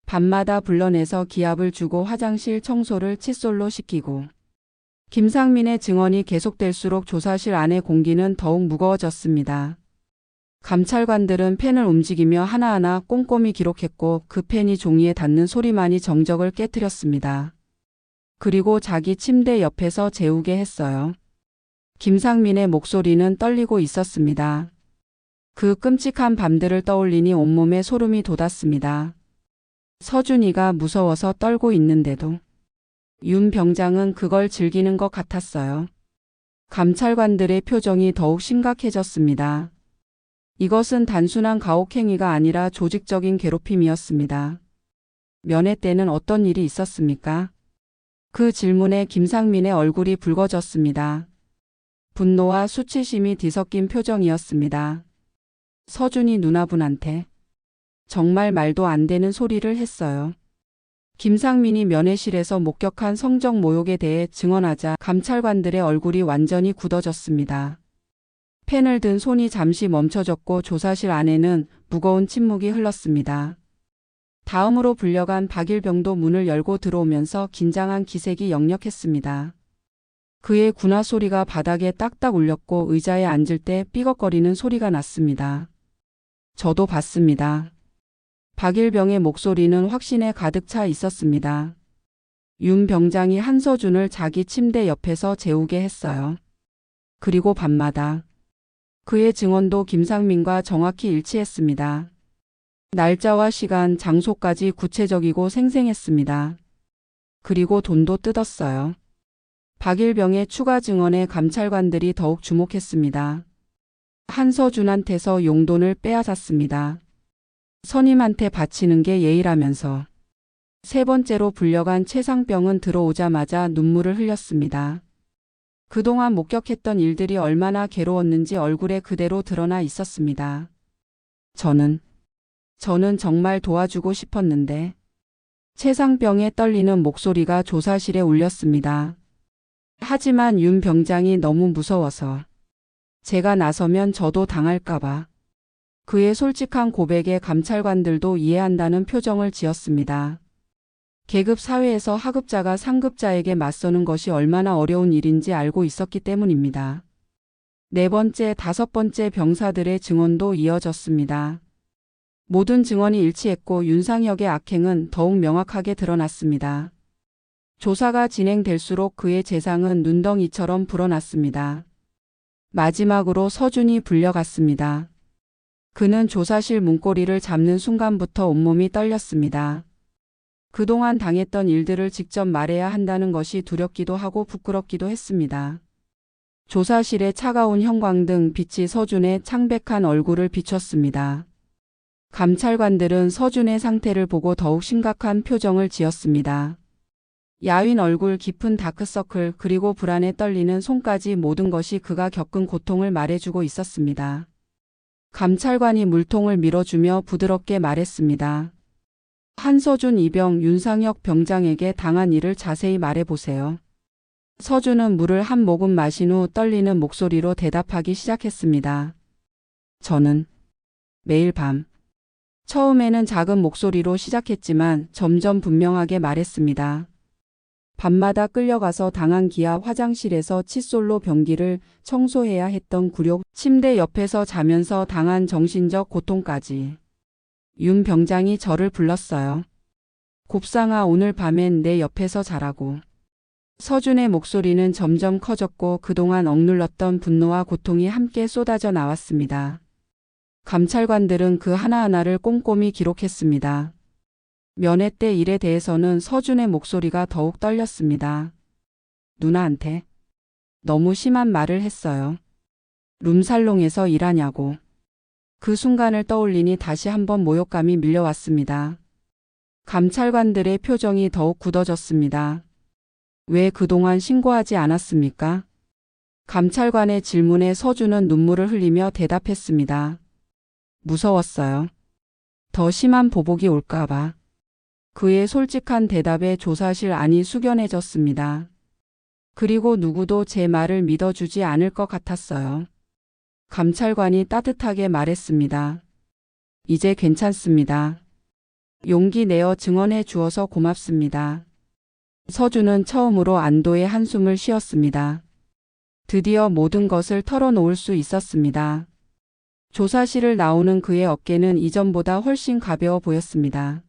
밤마다 불러내서 기합을 주고 화장실 청소를 칫솔로 시키고 김상민의 증언이 계속될수록 조사실 안의 공기는 더욱 무거워졌습니다. 감찰관들은 펜을 움직이며 하나하나 꼼꼼히 기록했고 그 펜이 종이에 닿는 소리만이 정적을 깨트렸습니다. 그리고 자기 침대 옆에서 재우게 했어요. 김상민의 목소리는 떨리고 있었습니다. 그 끔찍한 밤들을 떠올리니 온몸에 소름이 돋았습니다. 서준이가 무서워서 떨고 있는데도 윤 병장은 그걸 즐기는 것 같았어요. 감찰관들의 표정이 더욱 심각해졌습니다. 이것은 단순한 가혹행위가 아니라 조직적인 괴롭힘이었습니다. 면회 때는 어떤 일이 있었습니까? 그 질문에 김상민의 얼굴이 붉어졌습니다. 분노와 수치심이 뒤섞인 표정이었습니다. 서준이 누나분한테 정말 말도 안 되는 소리를 했어요. 김상민이 면회실에서 목격한 성적 모욕에 대해 증언하자 감찰관들의 얼굴이 완전히 굳어졌습니다. 펜을 든 손이 잠시 멈춰졌고 조사실 안에는 무거운 침묵이 흘렀습니다. 다음으로 불려간 박일병도 문을 열고 들어오면서 긴장한 기색이 역력했습니다. 그의 군화 소리가 바닥에 딱딱 울렸고 의자에 앉을 때 삐걱거리는 소리가 났습니다. 저도 봤습니다. 박일병의 목소리는 확신에 가득 차 있었습니다. 윤 병장이 한서준을 자기 침대 옆에서 재우게 했어요. 그리고 밤마다. 그의 증언도 김상민과 정확히 일치했습니다. 날짜와 시간, 장소까지 구체적이고 생생했습니다. 그리고 돈도 뜯었어요. 박일병의 추가 증언에 감찰관들이 더욱 주목했습니다. 한서준한테서 용돈을 빼앗았습니다. 선임한테 바치는 게 예의라면서. 세 번째로 불려간 최상병은 들어오자마자 눈물을 흘렸습니다. 그동안 목격했던 일들이 얼마나 괴로웠는지 얼굴에 그대로 드러나 있었습니다. 저는 정말 도와주고 싶었는데. 최상병의 떨리는 목소리가 조사실에 울렸습니다. 하지만 윤 병장이 너무 무서워서. 제가 나서면 저도 당할까봐. 그의 솔직한 고백에 감찰관들도 이해한다는 표정을 지었습니다. 계급 사회에서 하급자가 상급자에게 맞서는 것이 얼마나 어려운 일인지 알고 있었기 때문입니다. 네 번째, 다섯 번째 병사들의 증언도 이어졌습니다. 모든 증언이 일치했고 윤상혁의 악행은 더욱 명확하게 드러났습니다. 조사가 진행될수록 그의 재상은 눈덩이처럼 불어났습니다. 마지막으로 서준이 불려갔습니다. 그는 조사실 문고리를 잡는 순간부터 온몸이 떨렸습니다. 그동안 당했던 일들을 직접 말해야 한다는 것이 두렵기도 하고 부끄럽기도 했습니다. 조사실의 차가운 형광등 빛이 서준의 창백한 얼굴을 비췄습니다. 감찰관들은 서준의 상태를 보고 더욱 심각한 표정을 지었습니다. 야윈 얼굴, 깊은 다크서클, 그리고 불안에 떨리는 손까지, 모든 것이 그가 겪은 고통을 말해주고 있었습니다. 감찰관이 물통을 밀어주며 부드럽게 말했습니다. 한서준 이병, 윤상혁 병장에게 당한 일을 자세히 말해보세요. 서준은 물을 한 모금 마신 후 떨리는 목소리로 대답하기 시작했습니다. 저는 매일 밤, 처음에는 작은 목소리로 시작했지만 점점 분명하게 말했습니다. 밤마다 끌려가서 당한 기아 화장실에서 칫솔로 변기를 청소해야 했던 굴욕, 침대 옆에서 자면서 당한 정신적 고통까지. 윤 병장이 저를 불렀어요. 곱상아, 오늘 밤엔 내 옆에서 자라고. 서준의 목소리는 점점 커졌고 그동안 억눌렀던 분노와 고통이 함께 쏟아져 나왔습니다. 감찰관들은 그 하나하나를 꼼꼼히 기록했습니다. 면회 때 일에 대해서는 서준의 목소리가 더욱 떨렸습니다. 누나한테 너무 심한 말을 했어요. 룸살롱에서 일하냐고. 그 순간을 떠올리니 다시 한번 모욕감이 밀려왔습니다. 감찰관들의 표정이 더욱 굳어졌습니다. 왜 그동안 신고하지 않았습니까? 감찰관의 질문에 서준은 눈물을 흘리며 대답했습니다. 무서웠어요. 더 심한 보복이 올까봐. 그의 솔직한 대답에 조사실 안이 숙연해졌습니다. 그리고 누구도 제 말을 믿어주지 않을 것 같았어요. 감찰관이 따뜻하게 말했습니다. 이제 괜찮습니다. 용기 내어 증언해 주어서 고맙습니다. 서준은 처음으로 안도의 한숨을 쉬었습니다. 드디어 모든 것을 털어놓을 수 있었습니다. 조사실을 나오는 그의 어깨는 이전보다 훨씬 가벼워 보였습니다.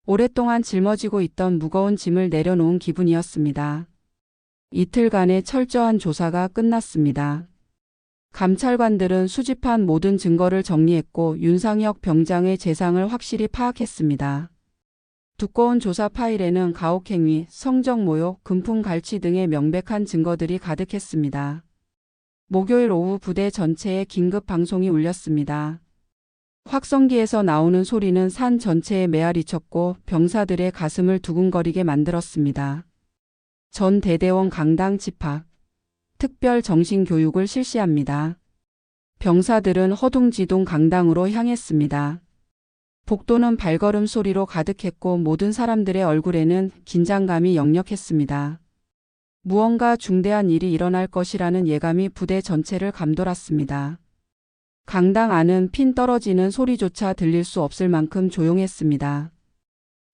오랫동안 짊어지고 있던 무거운 짐을 내려놓은 기분이었습니다. 이틀간의 철저한 조사가 끝났습니다. 감찰관들은 수집한 모든 증거를 정리했고 윤상혁 병장의 재상을 확실히 파악했습니다. 두꺼운 조사 파일에는 가혹행위, 성적모욕, 금품갈취 등의 명백한 증거들이 가득했습니다. 목요일 오후 부대 전체에 긴급 방송이 울렸습니다. 확성기에서 나오는 소리는 산 전체에 메아리쳤고 병사들의 가슴을 두근거리게 만들었습니다. 전 대대원 강당 집합, 특별 정신교육을 실시합니다. 병사들은 허둥지둥 강당으로 향했습니다. 복도는 발걸음 소리로 가득했고 모든 사람들의 얼굴에는 긴장감이 역력했습니다. 무언가 중대한 일이 일어날 것이라는 예감이 부대 전체를 감돌았습니다. 강당 안은 핀 떨어지는 소리조차 들릴 수 없을 만큼 조용했습니다.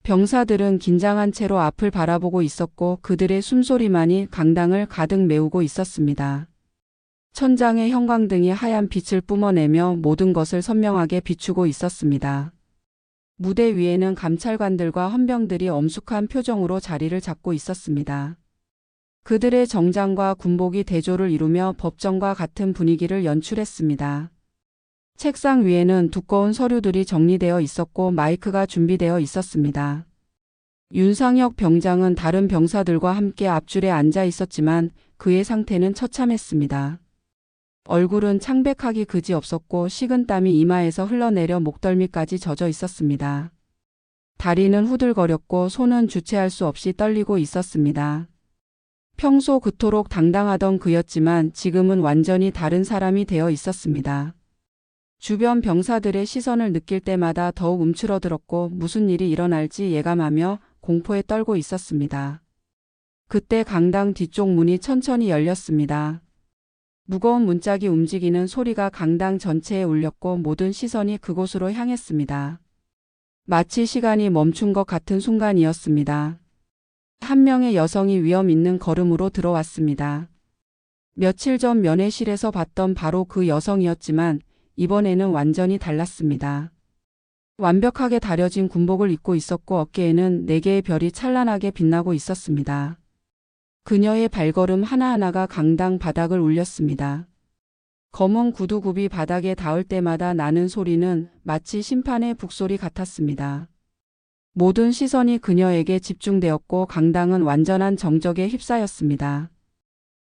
병사들은 긴장한 채로 앞을 바라보고 있었고 그들의 숨소리만이 강당을 가득 메우고 있었습니다. 천장의 형광등이 하얀 빛을 뿜어내며 모든 것을 선명하게 비추고 있었습니다. 무대 위에는 감찰관들과 헌병들이 엄숙한 표정으로 자리를 잡고 있었습니다. 그들의 정장과 군복이 대조를 이루며 법정과 같은 분위기를 연출했습니다. 책상 위에는 두꺼운 서류들이 정리되어 있었고 마이크가 준비되어 있었습니다. 윤상혁 병장은 다른 병사들과 함께 앞줄에 앉아 있었지만 그의 상태는 처참했습니다. 얼굴은 창백하기 그지없었고 식은땀이 이마에서 흘러내려 목덜미까지 젖어 있었습니다. 다리는 후들거렸고 손은 주체할 수 없이 떨리고 있었습니다. 평소 그토록 당당하던 그였지만 지금은 완전히 다른 사람이 되어 있었습니다. 주변 병사들의 시선을 느낄 때마다 더욱 움츠러들었고 무슨 일이 일어날지 예감하며 공포에 떨고 있었습니다. 그때 강당 뒤쪽 문이 천천히 열렸습니다. 무거운 문짝이 움직이는 소리가 강당 전체에 울렸고 모든 시선이 그곳으로 향했습니다. 마치 시간이 멈춘 것 같은 순간이었습니다. 한 명의 여성이 위험 있는 걸음으로 들어왔습니다. 며칠 전 면회실에서 봤던 바로 그 여성이었지만 이번에는 완전히 달랐습니다. 완벽하게 다려진 군복을 입고 있었고 어깨에는 4개의 별이 찬란하게 빛나고 있었습니다. 그녀의 발걸음 하나하나가 강당 바닥을 울렸습니다. 검은 구두굽이 바닥에 닿을 때마다 나는 소리는 마치 심판의 북소리 같았습니다. 모든 시선이 그녀에게 집중되었고 강당은 완전한 정적에 휩싸였습니다.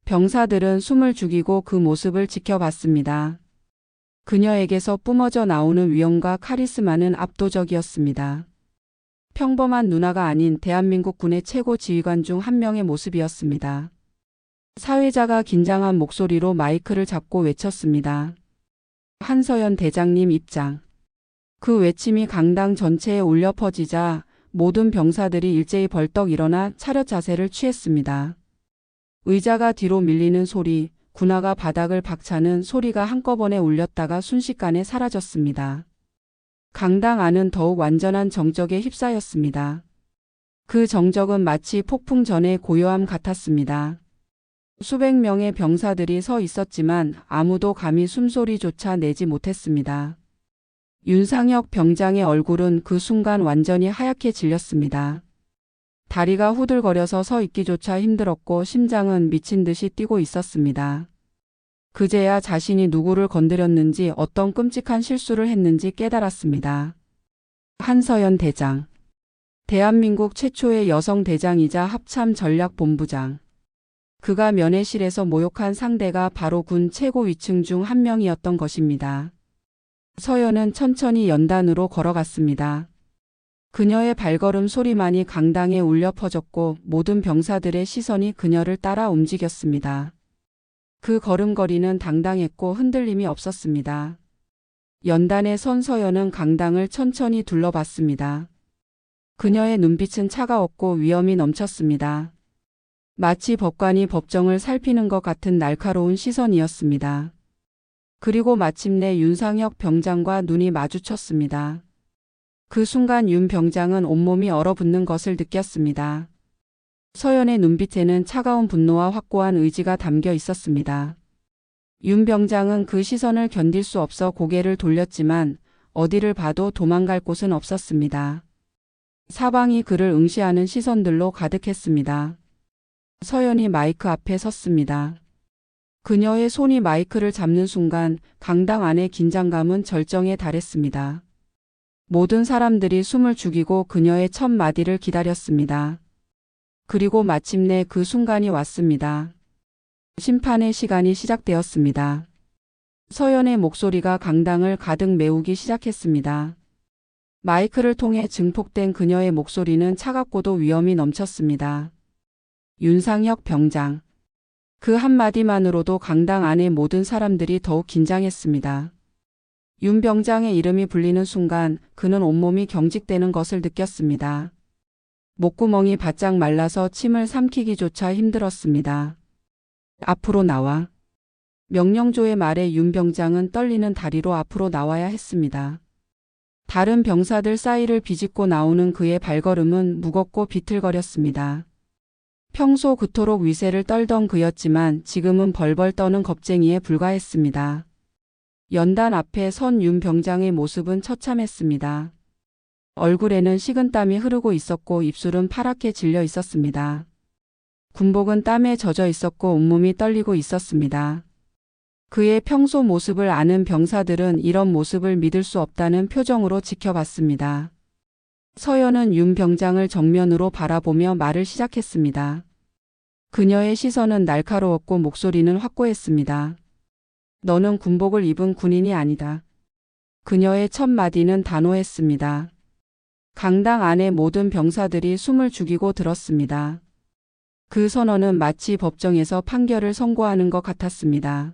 병사들은 숨을 죽이고 그 모습을 지켜봤습니다. 그녀에게서 뿜어져 나오는 위엄과 카리스마는 압도적이었습니다. 평범한 누나가 아닌 대한민국 군의 최고 지휘관 중 한 명의 모습이었습니다. 사회자가 긴장한 목소리로 마이크를 잡고 외쳤습니다. 한서연 대장님 입장. 그 외침이 강당 전체에 울려 퍼지자 모든 병사들이 일제히 벌떡 일어나 차렷 자세를 취했습니다. 의자가 뒤로 밀리는 소리, 군화가 바닥을 박차는 소리가 한꺼번에 울렸다가 순식간에 사라졌습니다. 강당 안은 더욱 완전한 정적에 휩싸였습니다. 그 정적은 마치 폭풍 전의 고요함 같았습니다. 수백 명의 병사들이 서 있었지만 아무도 감히 숨소리조차 내지 못했습니다. 윤상혁 병장의 얼굴은 그 순간 완전히 하얗게 질렸습니다. 다리가 후들거려서 서 있기조차 힘들었고 심장은 미친 듯이 뛰고 있었습니다. 그제야 자신이 누구를 건드렸는지 어떤 끔찍한 실수를 했는지 깨달았습니다. 한서연 대장. 대한민국 최초의 여성 대장이자 합참전략본부장. 그가 면회실에서 모욕한 상대가 바로 군 최고 위층 중 한 명이었던 것입니다. 서연은 천천히 연단으로 걸어갔습니다. 그녀의 발걸음 소리만이 강당에 울려 퍼졌고 모든 병사들의 시선이 그녀를 따라 움직였습니다. 그 걸음걸이는 당당했고 흔들림이 없었습니다. 연단에 선 서연은 강당을 천천히 둘러봤습니다. 그녀의 눈빛은 차가웠고 위엄이 넘쳤습니다. 마치 법관이 법정을 살피는 것 같은 날카로운 시선이었습니다. 그리고 마침내 윤상혁 병장과 눈이 마주쳤습니다. 그 순간 윤 병장은 온몸이 얼어붙는 것을 느꼈습니다. 서연의 눈빛에는 차가운 분노와 확고한 의지가 담겨 있었습니다. 윤 병장은 그 시선을 견딜 수 없어 고개를 돌렸지만 어디를 봐도 도망갈 곳은 없었습니다. 사방이 그를 응시하는 시선들로 가득했습니다. 서연이 마이크 앞에 섰습니다. 그녀의 손이 마이크를 잡는 순간 강당 안의 긴장감은 절정에 달했습니다. 모든 사람들이 숨을 죽이고 그녀의 첫 마디를 기다렸습니다. 그리고 마침내 그 순간이 왔습니다. 심판의 시간이 시작되었습니다. 서연의 목소리가 강당을 가득 메우기 시작했습니다. 마이크를 통해 증폭된 그녀의 목소리는 차갑고도 위엄이 넘쳤습니다. 윤상혁 병장. 그 한마디만으로도 강당 안의 모든 사람들이 더욱 긴장했습니다. 윤 병장의 이름이 불리는 순간 그는 온몸이 경직되는 것을 느꼈습니다. 목구멍이 바짝 말라서 침을 삼키기조차 힘들었습니다. 앞으로 나와. 명령조의 말에 윤 병장은 떨리는 다리로 앞으로 나와야 했습니다. 다른 병사들 사이를 비집고 나오는 그의 발걸음은 무겁고 비틀거렸습니다. 평소 그토록 위세를 떨던 그였지만 지금은 벌벌 떠는 겁쟁이에 불과했습니다. 연단 앞에 선 윤 병장의 모습은 처참했습니다. 얼굴에는 식은땀이 흐르고 있었고 입술은 파랗게 질려 있었습니다. 군복은 땀에 젖어 있었고 온몸이 떨리고 있었습니다. 그의 평소 모습을 아는 병사들은 이런 모습을 믿을 수 없다는 표정으로 지켜봤습니다. 서연은 윤 병장을 정면으로 바라보며 말을 시작했습니다. 그녀의 시선은 날카로웠고 목소리는 확고했습니다. 너는 군복을 입은 군인이 아니다. 그녀의 첫 마디는 단호했습니다. 강당 안의 모든 병사들이 숨을 죽이고 들었습니다. 그 선언은 마치 법정에서 판결을 선고하는 것 같았습니다.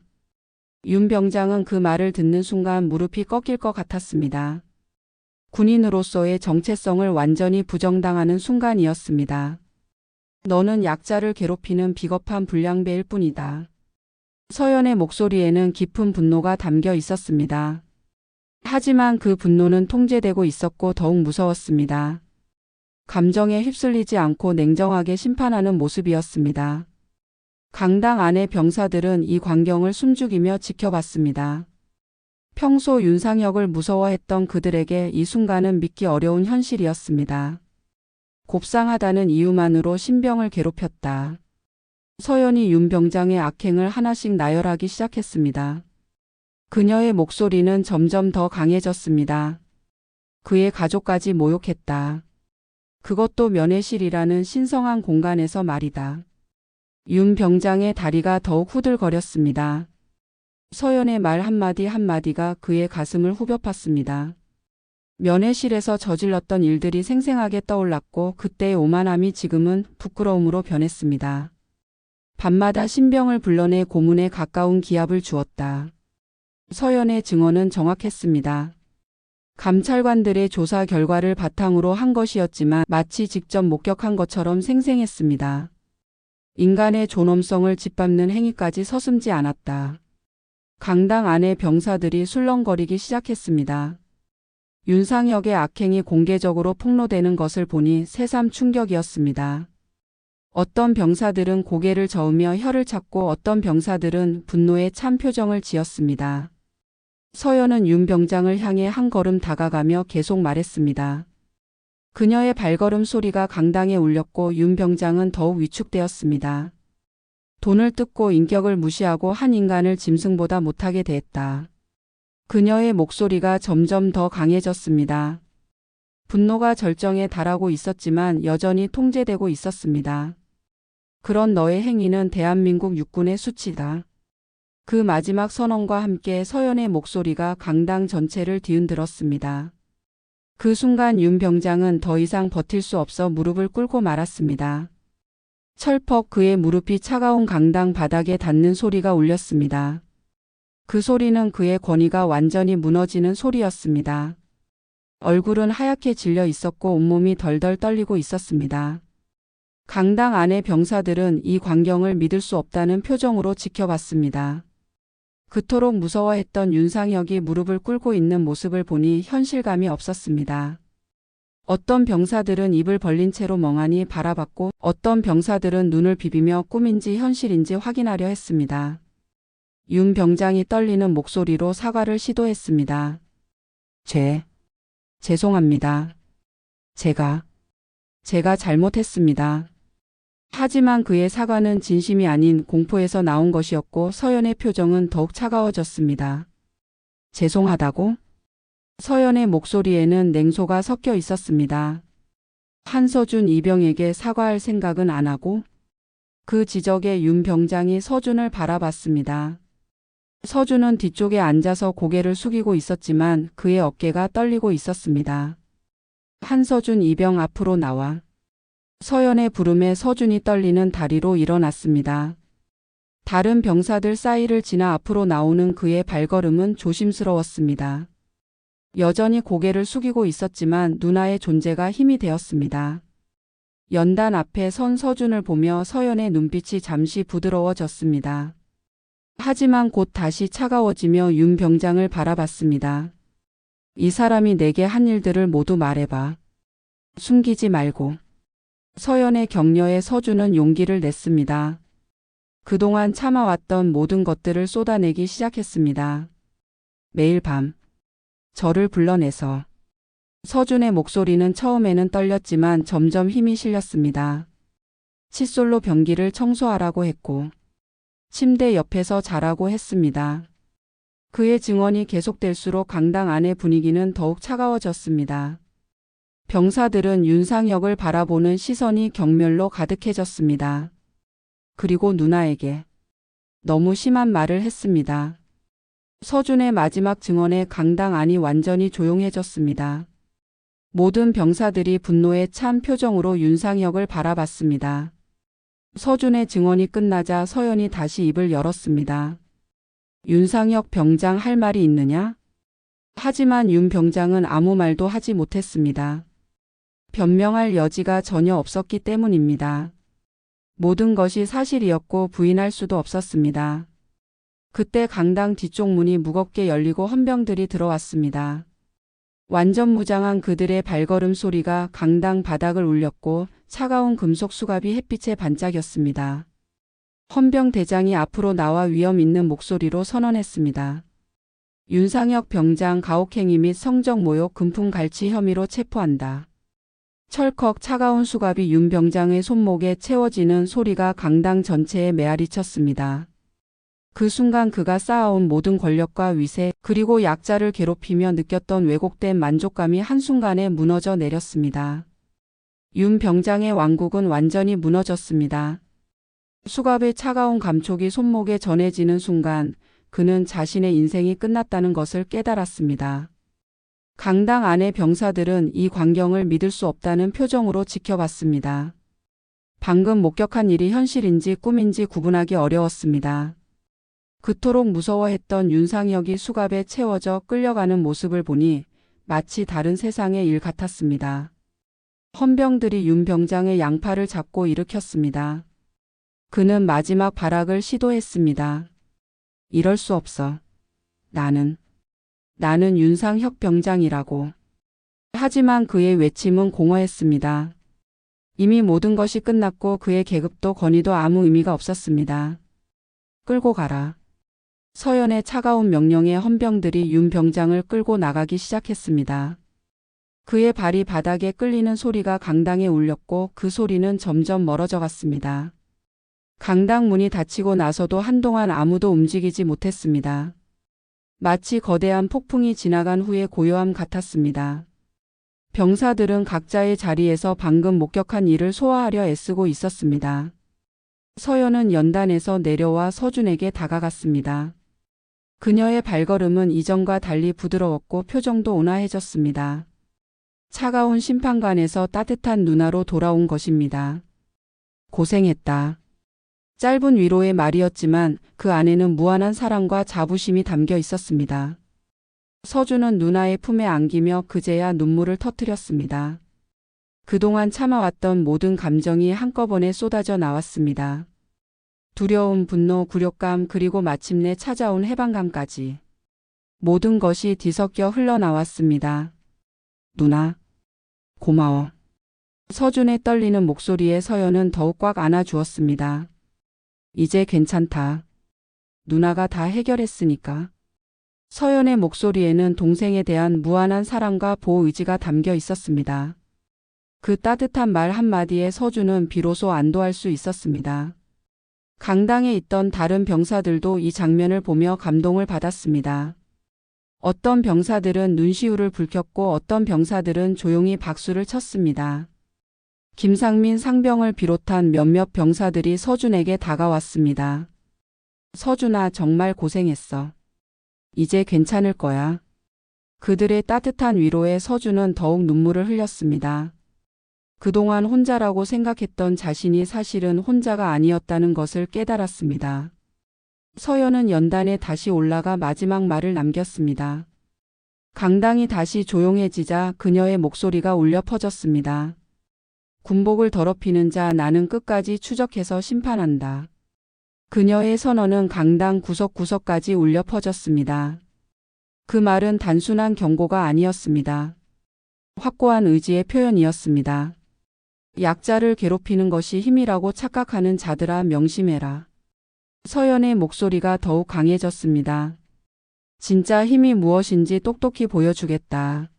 윤 병장은 그 말을 듣는 순간 무릎이 꺾일 것 같았습니다. 군인으로서의 정체성을 완전히 부정당하는 순간이었습니다. 너는 약자를 괴롭히는 비겁한 불량배일 뿐이다. 서연의 목소리에는 깊은 분노가 담겨 있었습니다. 하지만 그 분노는 통제되고 있었고 더욱 무서웠습니다. 감정에 휩쓸리지 않고 냉정하게 심판하는 모습이었습니다. 강당 안의 병사들은 이 광경을 숨죽이며 지켜봤습니다. 평소 윤상혁을 무서워했던 그들에게 이 순간은 믿기 어려운 현실이었습니다. 곱상하다는 이유만으로 신병을 괴롭혔다. 서연이 윤 병장의 악행을 하나씩 나열하기 시작했습니다. 그녀의 목소리는 점점 더 강해졌습니다. 그의 가족까지 모욕했다. 그것도 면회실이라는 신성한 공간에서 말이다. 윤 병장의 다리가 더욱 후들거렸습니다. 서연의 말 한마디 한마디가 그의 가슴을 후벼 팠습니다. 면회실에서 저질렀던 일들이 생생하게 떠올랐고 그때의 오만함이 지금은 부끄러움으로 변했습니다. 밤마다 신병을 불러내 고문에 가까운 기합을 주었다. 서연의 증언은 정확했습니다. 감찰관들의 조사 결과를 바탕으로 한 것이었지만 마치 직접 목격한 것처럼 생생했습니다. 인간의 존엄성을 짓밟는 행위까지 서슴지 않았다. 강당 안의 병사들이 술렁거리기 시작했습니다. 윤상혁의 악행이 공개적으로 폭로되는 것을 보니 새삼 충격이었습니다. 어떤 병사들은 고개를 저으며 혀를 찾고 어떤 병사들은 분노에 찬 표정을 지었습니다. 서연은 윤 병장을 향해 한 걸음 다가가며 계속 말했습니다. 그녀의 발걸음 소리가 강당에 울렸고 윤 병장은 더욱 위축되었습니다. 돈을 뜯고 인격을 무시하고 한 인간을 짐승보다 못하게 대했다. 그녀의 목소리가 점점 더 강해졌습니다. 분노가 절정에 달하고 있었지만 여전히 통제되고 있었습니다. 그런 너의 행위는 대한민국 육군의 수치다. 그 마지막 선언과 함께 서연의 목소리가 강당 전체를 뒤흔들었습니다. 그 순간 윤 병장은 더 이상 버틸 수 없어 무릎을 꿇고 말았습니다. 철퍽 그의 무릎이 차가운 강당 바닥에 닿는 소리가 울렸습니다. 그 소리는 그의 권위가 완전히 무너지는 소리였습니다. 얼굴은 하얗게 질려 있었고 온몸이 덜덜 떨리고 있었습니다. 강당 안의 병사들은 이 광경을 믿을 수 없다는 표정으로 지켜봤습니다. 그토록 무서워했던 윤상혁이 무릎을 꿇고 있는 모습을 보니 현실감이 없었습니다. 어떤 병사들은 입을 벌린 채로 멍하니 바라봤고 어떤 병사들은 눈을 비비며 꿈인지 현실인지 확인하려 했습니다. 윤 병장이 떨리는 목소리로 사과를 시도했습니다. 죄송합니다. 제가 잘못했습니다. 하지만 그의 사과는 진심이 아닌 공포에서 나온 것이었고 서연의 표정은 더욱 차가워졌습니다. 죄송하다고? 서연의 목소리에는 냉소가 섞여 있었습니다. 한서준 이병에게 사과할 생각은 안 하고? 그 지적에 윤 병장이 서준을 바라봤습니다. 서준은 뒤쪽에 앉아서 고개를 숙이고 있었지만 그의 어깨가 떨리고 있었습니다. 한서준 이병 앞으로 나와. 서연의 부름에 서준이 떨리는 다리로 일어났습니다. 다른 병사들 사이를 지나 앞으로 나오는 그의 발걸음은 조심스러웠습니다. 여전히 고개를 숙이고 있었지만 누나의 존재가 힘이 되었습니다. 연단 앞에 선 서준을 보며 서연의 눈빛이 잠시 부드러워졌습니다. 하지만 곧 다시 차가워지며 윤 병장을 바라봤습니다. 이 사람이 내게 한 일들을 모두 말해봐. 숨기지 말고. 서연의 격려에 서준은 용기를 냈습니다. 그동안 참아왔던 모든 것들을 쏟아내기 시작했습니다. 매일 밤 저를 불러내서. 서준의 목소리는 처음에는 떨렸지만 점점 힘이 실렸습니다. 칫솔로 변기를 청소하라고 했고 침대 옆에서 자라고 했습니다. 그의 증언이 계속될수록 강당 안의 분위기는 더욱 차가워졌습니다. 병사들은 윤상혁을 바라보는 시선이 경멸로 가득해졌습니다. 그리고 누나에게 너무 심한 말을 했습니다. 서준의 마지막 증언에 강당 안이 완전히 조용해졌습니다. 모든 병사들이 분노에 찬 표정으로 윤상혁을 바라봤습니다. 서준의 증언이 끝나자 서연이 다시 입을 열었습니다. 윤상혁 병장 할 말이 있느냐? 하지만 윤 병장은 아무 말도 하지 못했습니다. 변명할 여지가 전혀 없었기 때문입니다. 모든 것이 사실이었고 부인할 수도 없었습니다. 그때 강당 뒤쪽 문이 무겁게 열리고 헌병들이 들어왔습니다. 완전 무장한 그들의 발걸음 소리가 강당 바닥을 울렸고 차가운 금속 수갑이 햇빛에 반짝였습니다. 헌병 대장이 앞으로 나와 위험 있는 목소리로 선언했습니다. 윤상혁 병장 가혹행위 및 성적 모욕 금품 갈취 혐의로 체포한다. 철컥 차가운 수갑이 윤 병장의 손목에 채워지는 소리가 강당 전체에 메아리 쳤습니다. 그 순간 그가 쌓아온 모든 권력과 위세 그리고 약자를 괴롭히며 느꼈던 왜곡된 만족감이 한순간에 무너져 내렸습니다. 윤 병장의 왕국은 완전히 무너졌습니다. 수갑의 차가운 감촉이 손목에 전해지는 순간 그는 자신의 인생이 끝났다는 것을 깨달았습니다. 강당 안의 병사들은 이 광경을 믿을 수 없다는 표정으로 지켜봤습니다. 방금 목격한 일이 현실인지 꿈인지 구분하기 어려웠습니다. 그토록 무서워했던 윤상혁이 수갑에 채워져 끌려가는 모습을 보니 마치 다른 세상의 일 같았습니다. 헌병들이 윤 병장의 양팔을 잡고 일으켰습니다. 그는 마지막 발악을 시도했습니다. 이럴 수 없어. 나는 윤상혁 병장이라고. 하지만 그의 외침은 공허했습니다. 이미 모든 것이 끝났고 그의 계급도 권위도 아무 의미가 없었습니다. 끌고 가라. 서연의 차가운 명령에 헌병들이 윤 병장을 끌고 나가기 시작했습니다. 그의 발이 바닥에 끌리는 소리가 강당에 울렸고 그 소리는 점점 멀어져 갔습니다. 강당 문이 닫히고 나서도 한동안 아무도 움직이지 못했습니다. 마치 거대한 폭풍이 지나간 후의 고요함 같았습니다. 병사들은 각자의 자리에서 방금 목격한 일을 소화하려 애쓰고 있었습니다. 서연은 연단에서 내려와 서준에게 다가갔습니다. 그녀의 발걸음은 이전과 달리 부드러웠고 표정도 온화해졌습니다. 차가운 심판관에서 따뜻한 누나로 돌아온 것입니다. 고생했다. 짧은 위로의 말이었지만 그 안에는 무한한 사랑과 자부심이 담겨 있었습니다. 서준은 누나의 품에 안기며 그제야 눈물을 터뜨렸습니다. 그동안 참아왔던 모든 감정이 한꺼번에 쏟아져 나왔습니다. 두려움, 분노, 굴욕감, 그리고 마침내 찾아온 해방감까지. 모든 것이 뒤섞여 흘러나왔습니다. 누나, 고마워. 서준의 떨리는 목소리에 서연은 더욱 꽉 안아주었습니다. 이제 괜찮다. 누나가 다 해결했으니까. 서연의 목소리에는 동생에 대한 무한한 사랑과 보호 의지가 담겨 있었습니다. 그 따뜻한 말 한마디에 서준은 비로소 안도할 수 있었습니다. 강당에 있던 다른 병사들도 이 장면을 보며 감동을 받았습니다. 어떤 병사들은 눈시울을 붉혔고 어떤 병사들은 조용히 박수를 쳤습니다. 김상민 상병을 비롯한 몇몇 병사들이 서준에게 다가왔습니다. 서준아, 정말 고생했어. 이제 괜찮을 거야. 그들의 따뜻한 위로에 서준은 더욱 눈물을 흘렸습니다. 그동안 혼자라고 생각했던 자신이 사실은 혼자가 아니었다는 것을 깨달았습니다. 서연은 연단에 다시 올라가 마지막 말을 남겼습니다. 강당이 다시 조용해지자 그녀의 목소리가 울려 퍼졌습니다. 군복을 더럽히는 자 나는 끝까지 추적해서 심판한다. 그녀의 선언은 강당 구석구석까지 울려 퍼졌습니다. 그 말은 단순한 경고가 아니었습니다. 확고한 의지의 표현이었습니다. 약자를 괴롭히는 것이 힘이라고 착각하는 자들아 명심해라. 서연의 목소리가 더욱 강해졌습니다. 진짜 힘이 무엇인지 똑똑히 보여주겠다.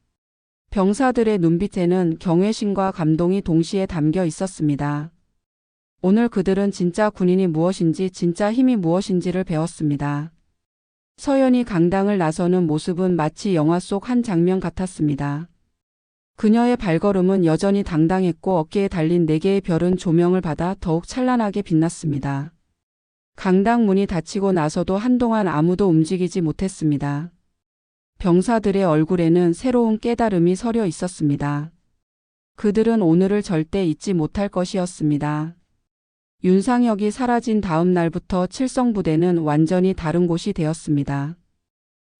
병사들의 눈빛에는 경외심과 감동이 동시에 담겨 있었습니다. 오늘 그들은 진짜 군인이 무엇인지, 진짜 힘이 무엇인지를 배웠습니다. 서연이 강당을 나서는 모습은 마치 영화 속 한 장면 같았습니다. 그녀의 발걸음은 여전히 당당했고 어깨에 달린 4개의 별은 조명을 받아 더욱 찬란하게 빛났습니다. 강당 문이 닫히고 나서도 한동안 아무도 움직이지 못했습니다. 병사들의 얼굴에는 새로운 깨달음이 서려 있었습니다. 그들은 오늘을 절대 잊지 못할 것이었습니다. 윤상혁이 사라진 다음 날부터 칠성부대는 완전히 다른 곳이 되었습니다.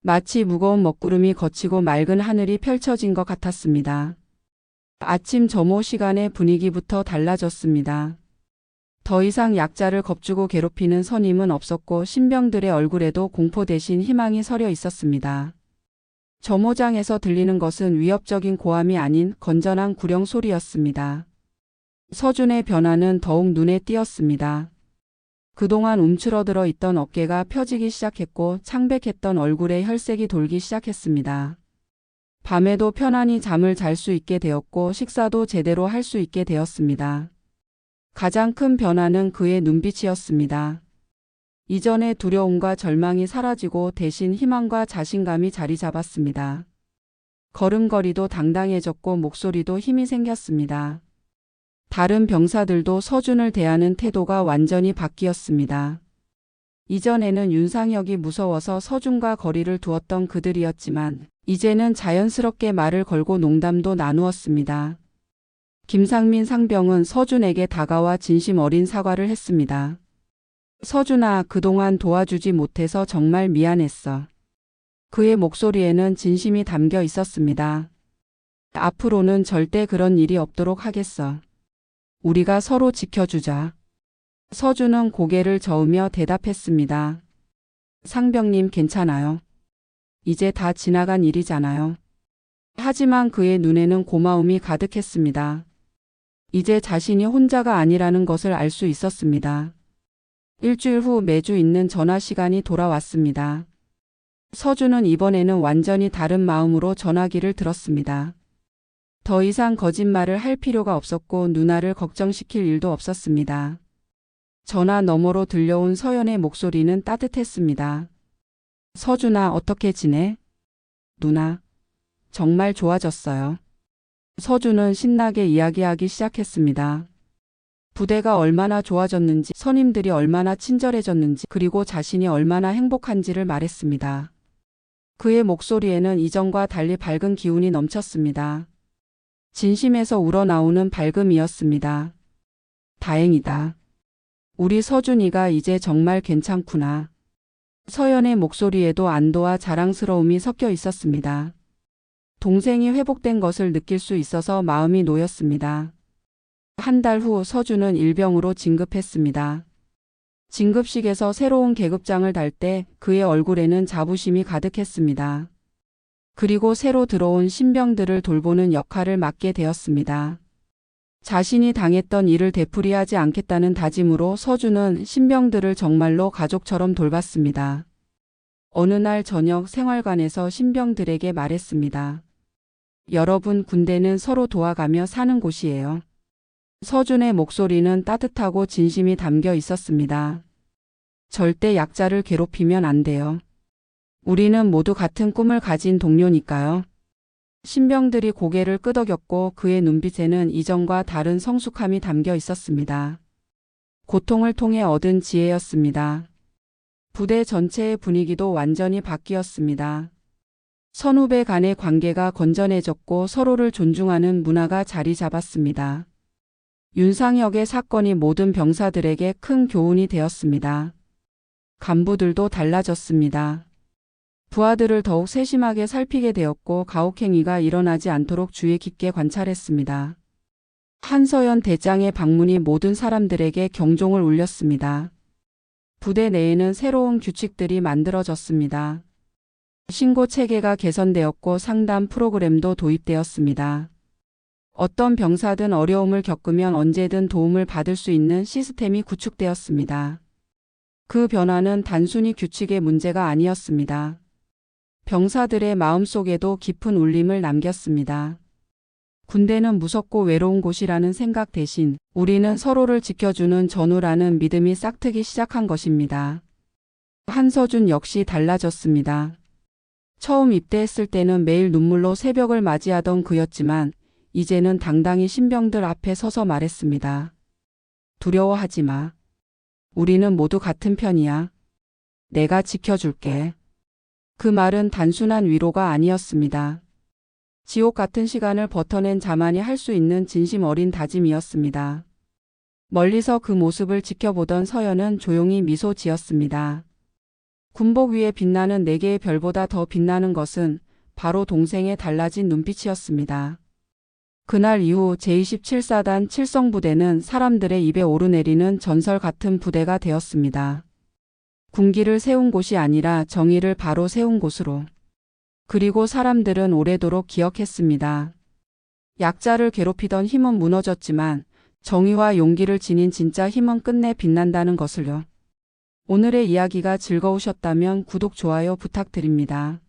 마치 무거운 먹구름이 걷히고 맑은 하늘이 펼쳐진 것 같았습니다. 아침 점호 시간의 분위기부터 달라졌습니다. 더 이상 약자를 겁주고 괴롭히는 선임은 없었고 신병들의 얼굴에도 공포 대신 희망이 서려 있었습니다. 점호장에서 들리는 것은 위협적인 고함이 아닌 건전한 구령 소리였습니다. 서준의 변화는 더욱 눈에 띄었습니다. 그동안 움츠러들어 있던 어깨가 펴지기 시작했고 창백했던 얼굴에 혈색이 돌기 시작했습니다. 밤에도 편안히 잠을 잘 수 있게 되었고 식사도 제대로 할 수 있게 되었습니다. 가장 큰 변화는 그의 눈빛이었습니다. 이전의 두려움과 절망이 사라지고 대신 희망과 자신감이 자리 잡았습니다. 걸음걸이도 당당해졌고 목소리도 힘이 생겼습니다. 다른 병사들도 서준을 대하는 태도가 완전히 바뀌었습니다. 이전에는 윤상혁이 무서워서 서준과 거리를 두었던 그들이었지만 이제는 자연스럽게 말을 걸고 농담도 나누었습니다. 김상민 상병은 서준에게 다가와 진심 어린 사과를 했습니다. 서준아, 그동안 도와주지 못해서 정말 미안했어. 그의 목소리에는 진심이 담겨 있었습니다. 앞으로는 절대 그런 일이 없도록 하겠어. 우리가 서로 지켜주자. 서준은 고개를 저으며 대답했습니다. 상병님 괜찮아요. 이제 다 지나간 일이잖아요. 하지만 그의 눈에는 고마움이 가득했습니다. 이제 자신이 혼자가 아니라는 것을 알 수 있었습니다. 일주일 후 매주 있는 전화 시간이 돌아왔습니다. 서준은 이번에는 완전히 다른 마음으로 전화기를 들었습니다. 더 이상 거짓말을 할 필요가 없었고 누나를 걱정시킬 일도 없었습니다. 전화 너머로 들려온 서연의 목소리는 따뜻했습니다. 서준아, 어떻게 지내? 누나, 정말 좋아졌어요. 서준은 신나게 이야기하기 시작했습니다. 부대가 얼마나 좋아졌는지, 선임들이 얼마나 친절해졌는지, 그리고 자신이 얼마나 행복한지를 말했습니다. 그의 목소리에는 이전과 달리 밝은 기운이 넘쳤습니다. 진심에서 우러나오는 밝음이었습니다. 다행이다. 우리 서준이가 이제 정말 괜찮구나. 서연의 목소리에도 안도와 자랑스러움이 섞여 있었습니다. 동생이 회복된 것을 느낄 수 있어서 마음이 놓였습니다. 한 달 후 서준은 일병으로 진급했습니다. 진급식에서 새로운 계급장을 달 때 그의 얼굴에는 자부심이 가득했습니다. 그리고 새로 들어온 신병들을 돌보는 역할을 맡게 되었습니다. 자신이 당했던 일을 되풀이하지 않겠다는 다짐으로 서준은 신병들을 정말로 가족처럼 돌봤습니다. 어느 날 저녁 생활관에서 신병들에게 말했습니다. 여러분, 군대는 서로 도와가며 사는 곳이에요. 서준의 목소리는 따뜻하고 진심이 담겨 있었습니다. 절대 약자를 괴롭히면 안 돼요. 우리는 모두 같은 꿈을 가진 동료니까요. 신병들이 고개를 끄덕였고 그의 눈빛에는 이전과 다른 성숙함이 담겨 있었습니다. 고통을 통해 얻은 지혜였습니다. 부대 전체의 분위기도 완전히 바뀌었습니다. 선후배 간의 관계가 건전해졌고 서로를 존중하는 문화가 자리 잡았습니다. 윤상혁의 사건이 모든 병사들에게 큰 교훈이 되었습니다. 간부들도 달라졌습니다. 부하들을 더욱 세심하게 살피게 되었고 가혹행위가 일어나지 않도록 주의 깊게 관찰했습니다. 한서연 대장의 방문이 모든 사람들에게 경종을 울렸습니다. 부대 내에는 새로운 규칙들이 만들어졌습니다. 신고 체계가 개선되었고 상담 프로그램도 도입되었습니다. 어떤 병사든 어려움을 겪으면 언제든 도움을 받을 수 있는 시스템이 구축되었습니다. 그 변화는 단순히 규칙의 문제가 아니었습니다. 병사들의 마음속에도 깊은 울림을 남겼습니다. 군대는 무섭고 외로운 곳이라는 생각 대신 우리는 서로를 지켜주는 전우라는 믿음이 싹트기 시작한 것입니다. 한서준 역시 달라졌습니다. 처음 입대했을 때는 매일 눈물로 새벽을 맞이하던 그였지만 이제는 당당히 신병들 앞에 서서 말했습니다. 두려워하지 마. 우리는 모두 같은 편이야. 내가 지켜줄게. 그 말은 단순한 위로가 아니었습니다. 지옥 같은 시간을 버텨낸 자만이 할 수 있는 진심 어린 다짐이었습니다. 멀리서 그 모습을 지켜보던 서연은 조용히 미소 지었습니다. 군복 위에 빛나는 4개의 별보다 더 빛나는 것은 바로 동생의 달라진 눈빛이었습니다. 그날 이후 제27사단 칠성부대는 사람들의 입에 오르내리는 전설 같은 부대가 되었습니다. 군기를 세운 곳이 아니라 정의를 바로 세운 곳으로. 그리고 사람들은 오래도록 기억했습니다. 약자를 괴롭히던 힘은 무너졌지만 정의와 용기를 지닌 진짜 힘은 끝내 빛난다는 것을요. 오늘의 이야기가 즐거우셨다면 구독, 좋아요 부탁드립니다.